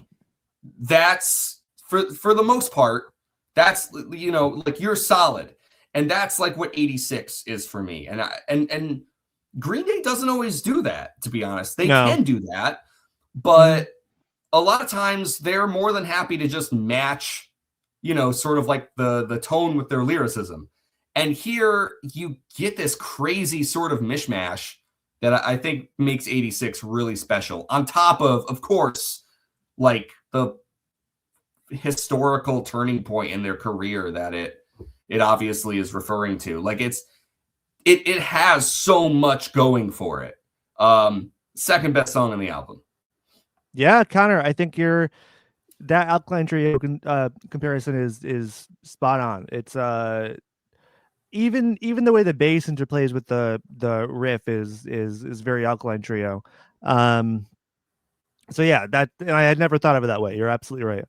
that's for the most part, that's, you know, like you're solid. And that's like what 86 is for me. And Green Day doesn't always do that, to be honest. They can do that, but a lot of times they're more than happy to just match, you know, sort of like the tone with their lyricism. And here you get this crazy sort of mishmash that I think makes 86 really special. On top of course, like the historical turning point in their career that it obviously is referring to. Like it has so much going for it. Second best song on the album. Yeah, Connor, I think that Alkaline Trio comparison is spot on. It's even the way the bass interplays with the riff is very Alkaline Trio. So yeah, that I had never thought of it that way. You're absolutely right.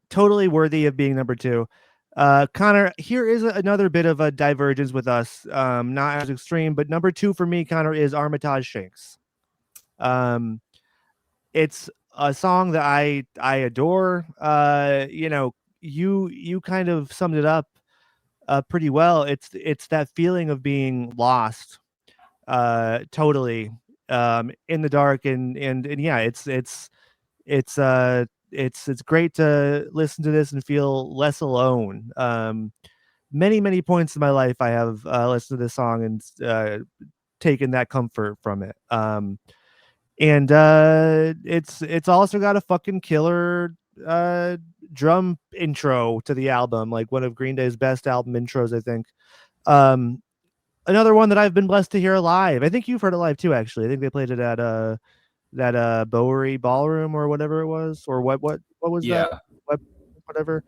Totally worthy of being number 2. Connor, here is another bit of a divergence with us. Not as extreme, but number 2 for me, Connor, is Armitage Shanks. It's a song that I adore. You know, you kind of summed it up pretty well. It's that feeling of being lost, totally, in the dark, and yeah, it's great to listen to this and feel less alone. Many points in my life I have listened to this song and taken that comfort from it. And it's also got a fucking killer drum intro to the album, like one of Green Day's best album intros, I think. Another one that I've been blessed to hear live. I think you've heard it live too, actually. I think they played it at that Bowery Ballroom or whatever it was, or what was that? Whatever.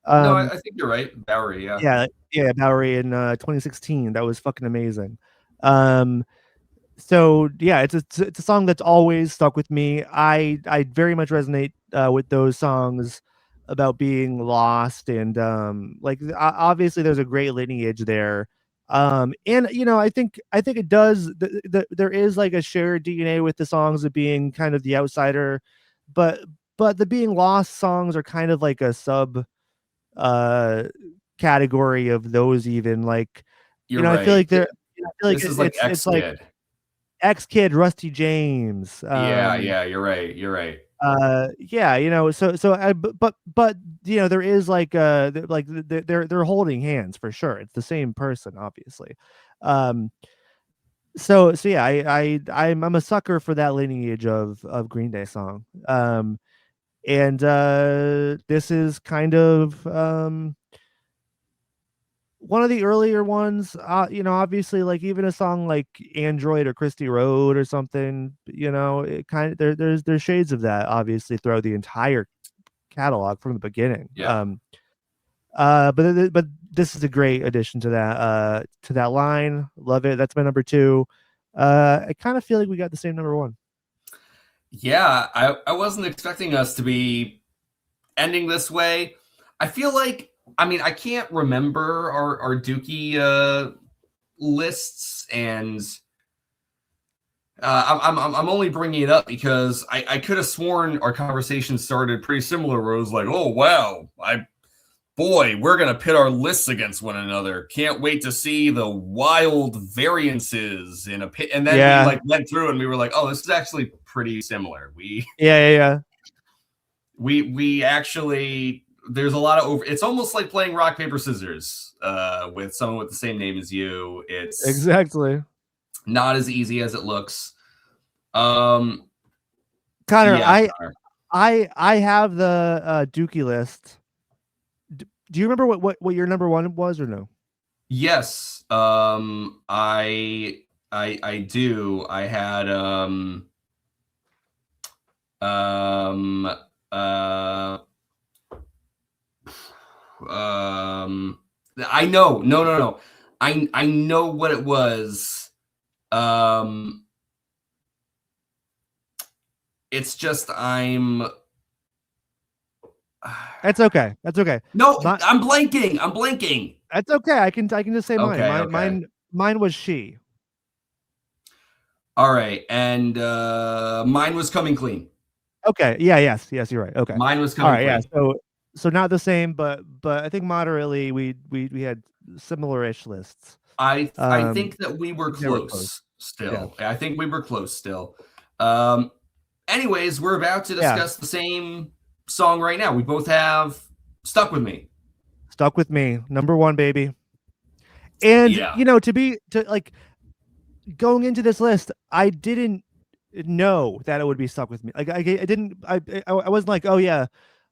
No, I think you're right. Bowery, yeah, Bowery in 2016. That was fucking amazing. So yeah, it's a song that's always stuck with me. I very much resonate with those songs about being lost, and like obviously there's a great lineage there. And you know, I think it does. There is like a shared DNA with the songs of being kind of the outsider, but the being lost songs are kind of like a sub category of those. Even like, you're right. I feel like they're. I feel like this is like it's like X-Kid, Rusty James. Yeah, you're right. You're right. Yeah, you know, so but you know, there is like they're holding hands for sure. It's the same person, obviously. So yeah, I'm a sucker for that lineage of Green Day song. And this is kind of one of the earlier ones. You know, obviously, like even a song like Android or Christy Road or something, you know, it kind of there's shades of that obviously throughout the entire catalog from the beginning. Yeah. But this is a great addition to that line. Love it. That's my number 2. I kind of feel like we got the same number 1. Yeah, I wasn't expecting us to be ending this way. I feel like, I mean, I can't remember our Dookie lists, and I'm only bringing it up because I could have sworn our conversation started pretty similar, where it was like, oh wow, we're gonna pit our lists against one another. Can't wait to see the wild variances in a pit. And then we like went through and we were like, oh, this is actually pretty similar. We actually, there's a lot of it's almost like playing rock paper scissors with someone with the same name as you. It's exactly not as easy as it looks. Connor, I have the Dookie list. Do you remember what your number 1 was or no? Yes. I do. I had I know. No. I know what it was. It's just That's okay. That's okay. No, I'm blanking. That's okay. I can just say mine. Okay, Mine Mine was She. All right, and mine was Coming Clean. Okay. Yeah. Yes. You're right. Okay. Mine was All Coming right. Yeah. Clean. So not the same, but I think moderately we had similar-ish lists. I think that we were close. Still. Yeah. I think we were close still. Anyways, we're about to discuss the same song right now. We both have Stuck With Me. Stuck With Me, number 1, baby. And to like going into this list, I didn't know that it would be Stuck With Me. Like I didn't I wasn't like, oh yeah,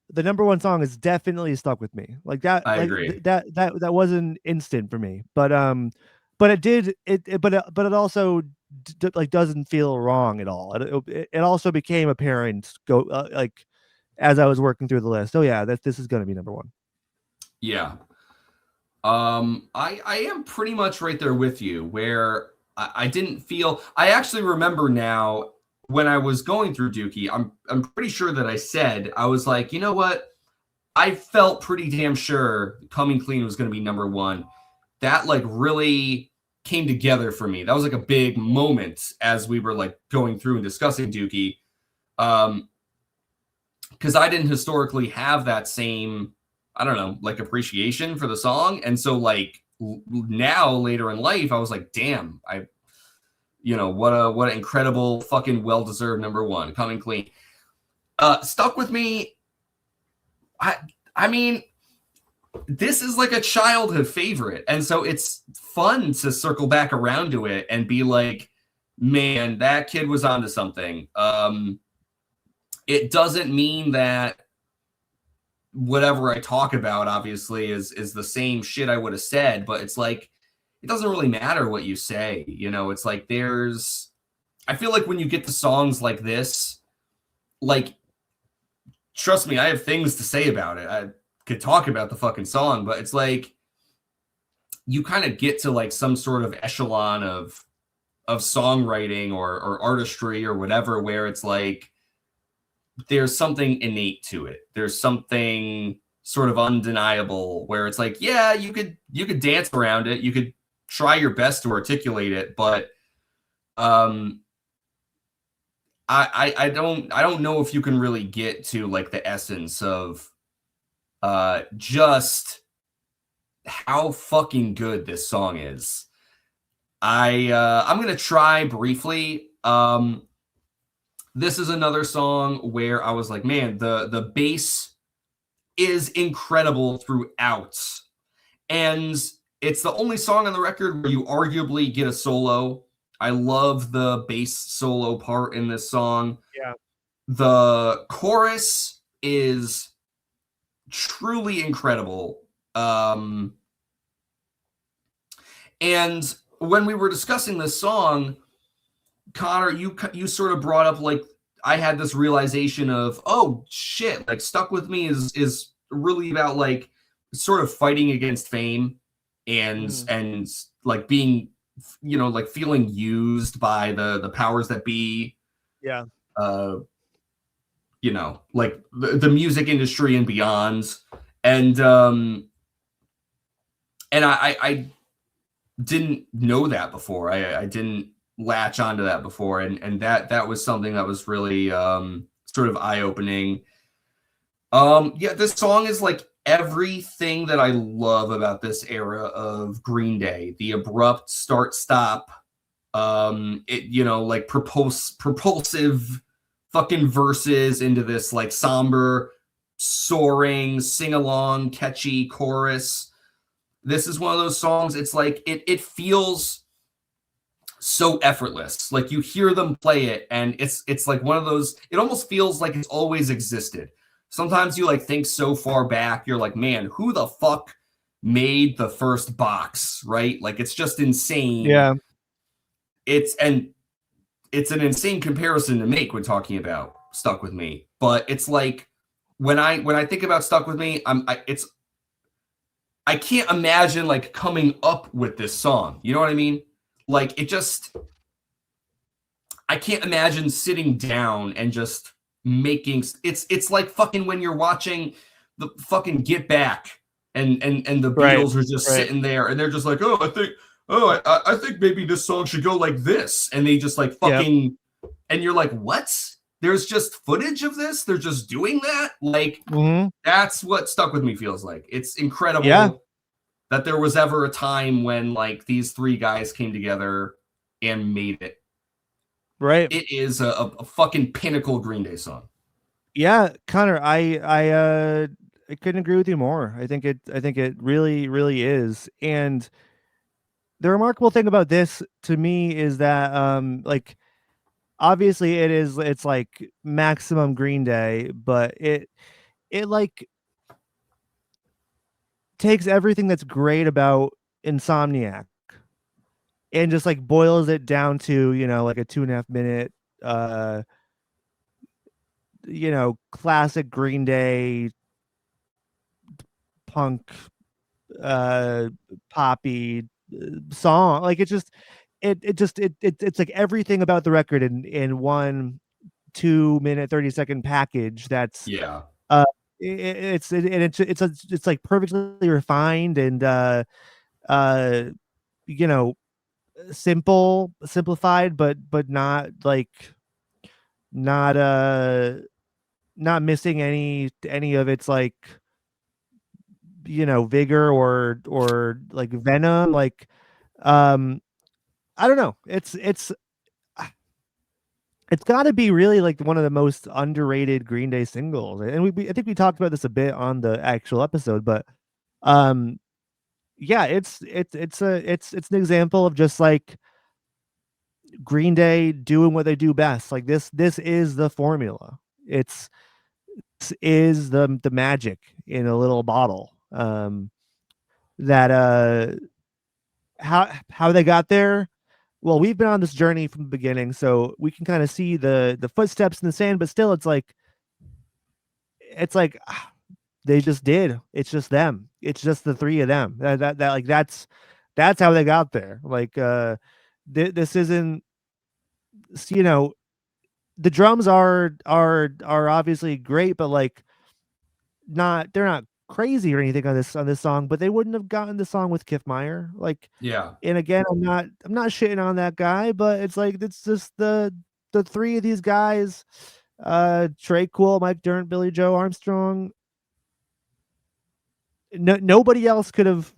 the number 1 song is definitely Stuck With Me. Like that. I like agree. That wasn't instant for me. But it did but it also like doesn't feel wrong at all. It also became apparent like as I was working through the list. Oh yeah, this is going to be number 1. Yeah. I am pretty much right there with you where I didn't feel. I actually remember now when I was going through Dookie, I'm pretty sure that I said, I was like, you know what? I felt pretty damn sure Coming Clean was going to be number 1. That like really came together for me. That was like a big moment as we were like going through and discussing Dookie. Because I didn't historically have that same, I don't know, like appreciation for the song. And so like now later in life, I was like, damn, what an incredible fucking well-deserved number 1, Coming Clean. Stuck With Me. I mean, this is like a childhood favorite. And so it's fun to circle back around to it and be like, man, that kid was onto something. It doesn't mean that whatever I talk about obviously is the same shit I would have said, but it's like, it doesn't really matter what you say. It's like I feel like when you get to songs like this, like, trust me, I have things to say about it. I could talk about the fucking song, but it's like you kind of get to like some sort of echelon of songwriting or artistry or whatever, where it's like there's something innate to it. There's something sort of undeniable where it's like, yeah, you could dance around it. You could try your best to articulate it, but I don't know if you can really get to like the essence of just how fucking good this song is. I'm gonna try briefly. This is another song where I was like, man, the bass is incredible throughout, and it's the only song on the record where you arguably get a solo. I love the bass solo part in this song. Yeah. The chorus is truly incredible. And when we were discussing this song, Connor, you sort of brought up like I had this realization of, oh shit, like Stuck With Me is really about like sort of fighting against fame and like being, like feeling used by the powers that be. Yeah. Like the music industry and beyond. And I didn't know that before. I didn't latch onto that before. And that was something that was really sort of eye-opening. Yeah, this song is like everything that I love about this era of Green Day. The abrupt start-stop, like propulsive fucking verses into this like somber, soaring, sing-along, catchy chorus. This is one of those songs, it's like it feels so effortless. Like you hear them play it and it's like one of those, it almost feels like it's always existed. Sometimes you like think so far back, you're like, man, who the fuck made the first box, right? Like it's just insane. Yeah. It's an insane comparison to make when talking about Stuck With Me. But it's like when I think about Stuck With Me, I can't imagine like coming up with this song. You know what I mean? Like I can't imagine sitting down and just making it's like fucking when you're watching the fucking Get Back and the Beatles are just sitting there and they're just like, oh, oh, I think maybe this song should go like this, and they just like fucking, and you're like, what? There's just footage of this. They're just doing that. Like that's what Stuck With Me feels like. It's incredible that there was ever a time when like these three guys came together and made it. Right. It is a fucking pinnacle Green Day song. Yeah, Connor, I couldn't agree with you more. I think it really, really is. And the remarkable thing about this to me is that like obviously it's like maximum Green Day, but it like takes everything that's great about Insomniac and just like boils it down to, you know, like a 2.5 minute uh classic Green Day punk uh poppy song. Like it's like everything about the record in one 2 minute 30-second package that's uh it's like perfectly refined and uh you know simplified, but not like not not missing any of its like vigor or like venom. Like um I don't know, it's got to be really like one of the most underrated Green Day singles, and I think we talked about this a bit on the actual episode, but um yeah, it's an example of just like Green Day doing what they do best. Like this is the formula. This is the magic in a little bottle. That how they got there. Well, we've been on this journey from the beginning, so we can kind of see the footsteps in the sand, but still it's like they just did. It's just them. It's just the three of them. That like that's how they got there. Like this isn't, you know, the drums are obviously great, but like they're not crazy or anything on this song, but they wouldn't have gotten the song with Kiffmeyer. Like, and again, I'm not shitting on that guy, but it's like it's just the three of these guys, Trey Cool, Mike Dirnt, Billy Joe Armstrong. Nobody else could have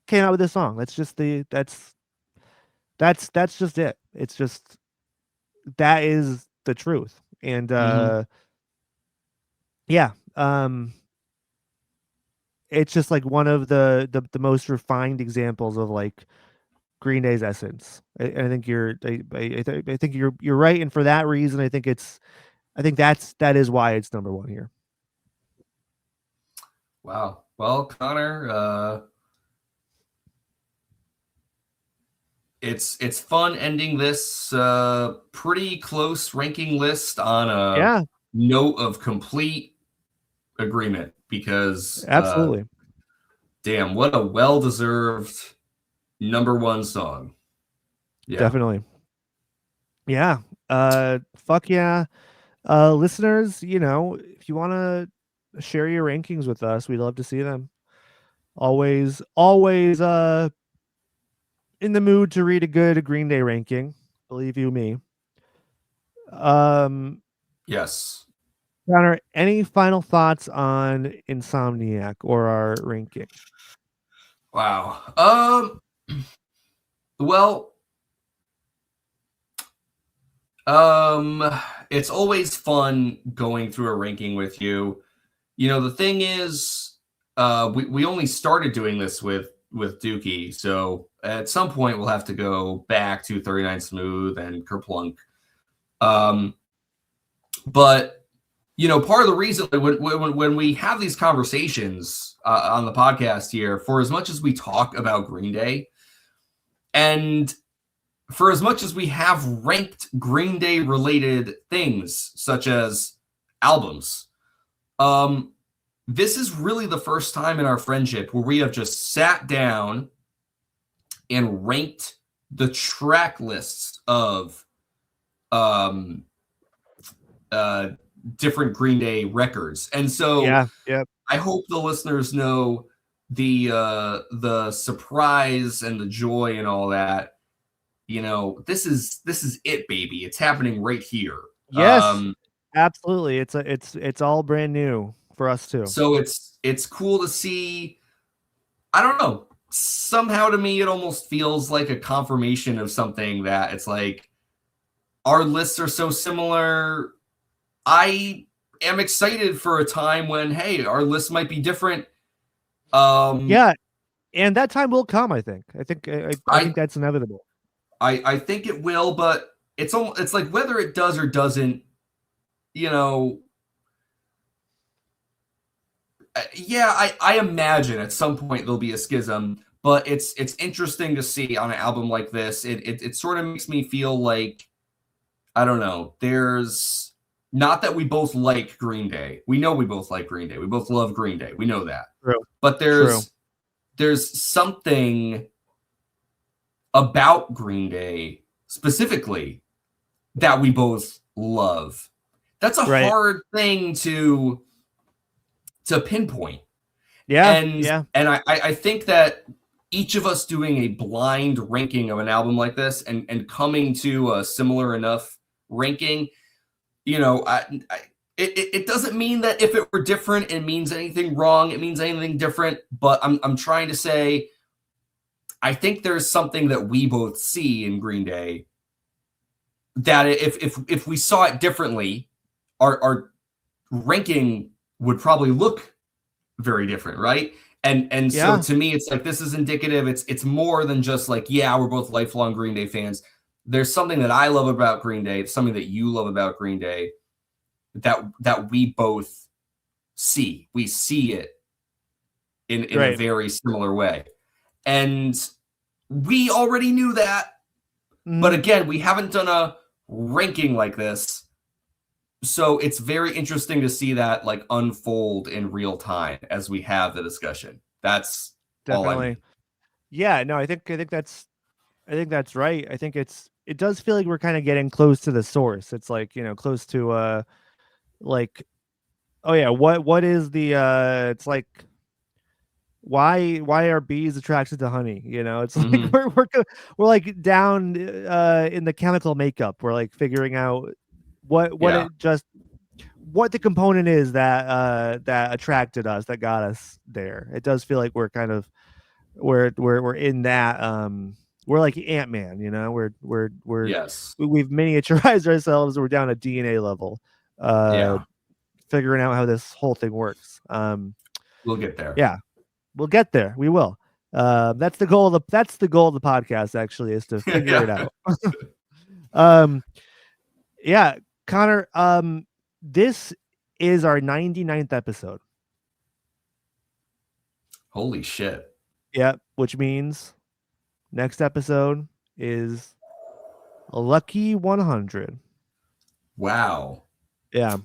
came out with this song. That's just it. It's just that is the truth. And yeah, it's just like one of the most refined examples of like Green Day's essence. I think I think you're right, and for that reason, I think that is why it's number one here. Wow. Well, Connor, it's fun ending this pretty close ranking list on a note of complete agreement, because absolutely, damn, what a well-deserved number one song. Definitely. Yeah. Fuck yeah. Listeners, if you want to share your rankings with us, we'd love to see them. Always in the mood to read a good Green Day ranking, believe you me. Yes. Connor, any final thoughts on Insomniac or our ranking? Wow. Well, it's always fun going through a ranking with you. You know, the thing is, we only started doing this with Dookie, so at some point we'll have to go back to 39 Smooth and Kerplunk. But you know, part of the reason when we have these conversations on the podcast here, for as much as we talk about Green Day, and for as much as we have ranked Green Day related things such as albums, this is really the first time in our friendship where we have just sat down and ranked the track lists of different Green Day records. And so I hope the listeners know the surprise and the joy and all that. This is it, baby. It's happening right here. Yes, absolutely. It's all brand new for us too. So it's cool to see. I don't know. Somehow to me, it almost feels like a confirmation of something that it's like our lists are so similar. I am excited for a time when, hey, our lists might be different. Yeah, and that time will come. I think that's inevitable. I think it will, but it's like whether it does or doesn't. Yeah, I imagine at some point there'll be a schism, but it's interesting to see on an album like this. It sort of makes me feel like, I don't know. There's not that we both like Green Day. We know we both like Green Day. We both love Green Day. We know that. True. But there's something about Green Day specifically that we both love. That's a hard thing to pinpoint. Yeah. And I think that each of us doing a blind ranking of an album like this and coming to a similar enough ranking, it doesn't mean that if it were different, it means anything wrong. It means anything different. But I'm trying to say, I think there's something that we both see in Green Day that if we saw it differently, our ranking would probably look very different, right? And so to me, it's like this is indicative. It's more than just like, yeah, we're both lifelong Green Day fans. There's something that I love about Green Day, something that you love about Green Day, that we both see. We see it in a very similar way. And we already knew that. But again, we haven't done a ranking like this. So it's very interesting to see that like unfold in real time as we have the discussion. That's definitely all I mean. Yeah, no, I think that's right. I think it does feel like we're kind of getting close to the source. It's like, close to like, oh yeah, what is the it's like, why are bees attracted to honey? It's like we're like down in the chemical makeup. We're like figuring out what the component is that attracted us, that got us there. It does feel like we're kind of we're in that we're like Ant-Man, we've miniaturized ourselves. We're down a DNA level, figuring out how this whole thing works. We'll get there. Yeah, we'll get there. We will. That's the goal of the podcast, actually, is to figure it out. Yeah, Connor, this is our 99th episode. Holy shit. Yeah, which means next episode is a lucky 100. Wow. Yeah.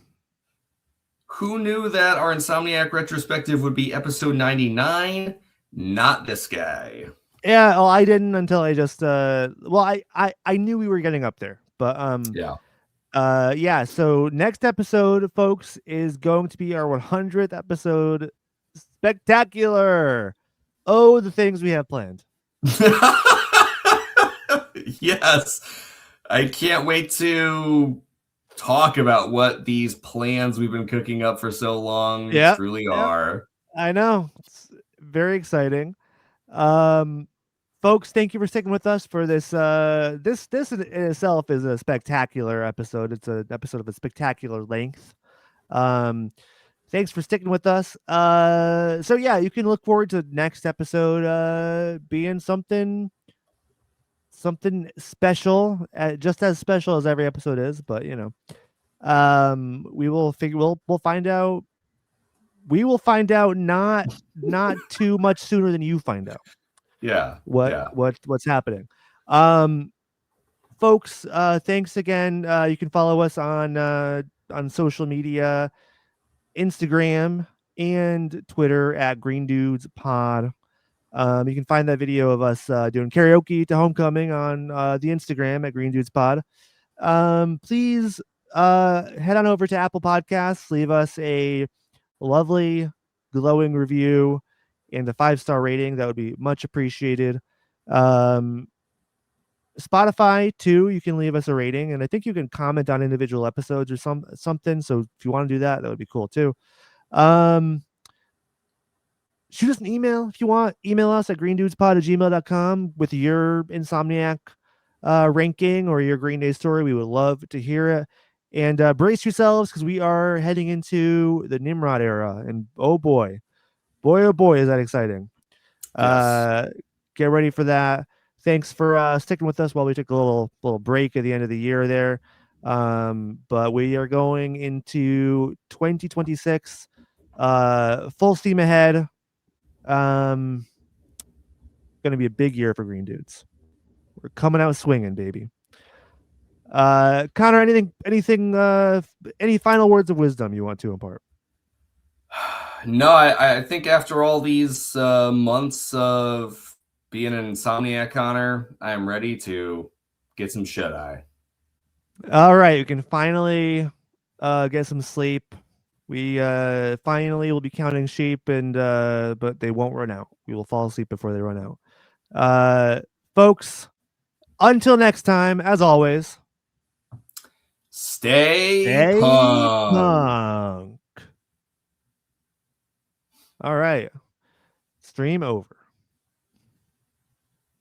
Who knew that our Insomniac retrospective would be episode 99? Not this guy. Yeah, well, I didn't until I just I knew we were getting up there, but yeah, so next episode, folks, is going to be our 100th episode spectacular. Oh, the things we have planned. Yes. I can't wait to talk about what these plans we've been cooking up for so long truly are. I know. It's very exciting. Folks, thank you for sticking with us for this. This in itself is a spectacular episode. It's an episode of a spectacular length. Thanks for sticking with us. So yeah, you can look forward to next episode being something special, just as special as every episode is. But we will figure. We'll find out. We will find out not too much sooner than you find out. Yeah. What's happening. Folks, thanks again. You can follow us on social media, Instagram and Twitter at Green Dudes Pod. You can find that video of us doing karaoke to Homecoming on the Instagram at Green Dudes Pod. Please head on over to Apple Podcasts, leave us a lovely glowing review, and a 5-star rating. That would be much appreciated. Spotify too, you can leave us a rating, and I think you can comment on individual episodes or something. So if you want to do that, that would be cool too. Shoot us an email if you want. Email us at greendudespod@gmail.com with your Insomniac ranking or your Green Day story. We would love to hear it. And brace yourselves, because we are heading into the Nimrod era. And oh boy, oh boy, is that exciting. Yes. Get ready for that. Thanks for sticking with us while we took a little break at the end of the year there. But we are going into 2026 full steam ahead. Going to be a big year for Green Dudes. We're coming out swinging, baby. Connor, any final words of wisdom you want to impart? No, I think after all these months of being an Insomniac, Connor, I am ready to get some shut-eye. All right, you can finally get some sleep. We finally will be counting sheep, and but they won't run out. We will fall asleep before they run out. Folks, until next time, as always, stay punk. All right, stream over.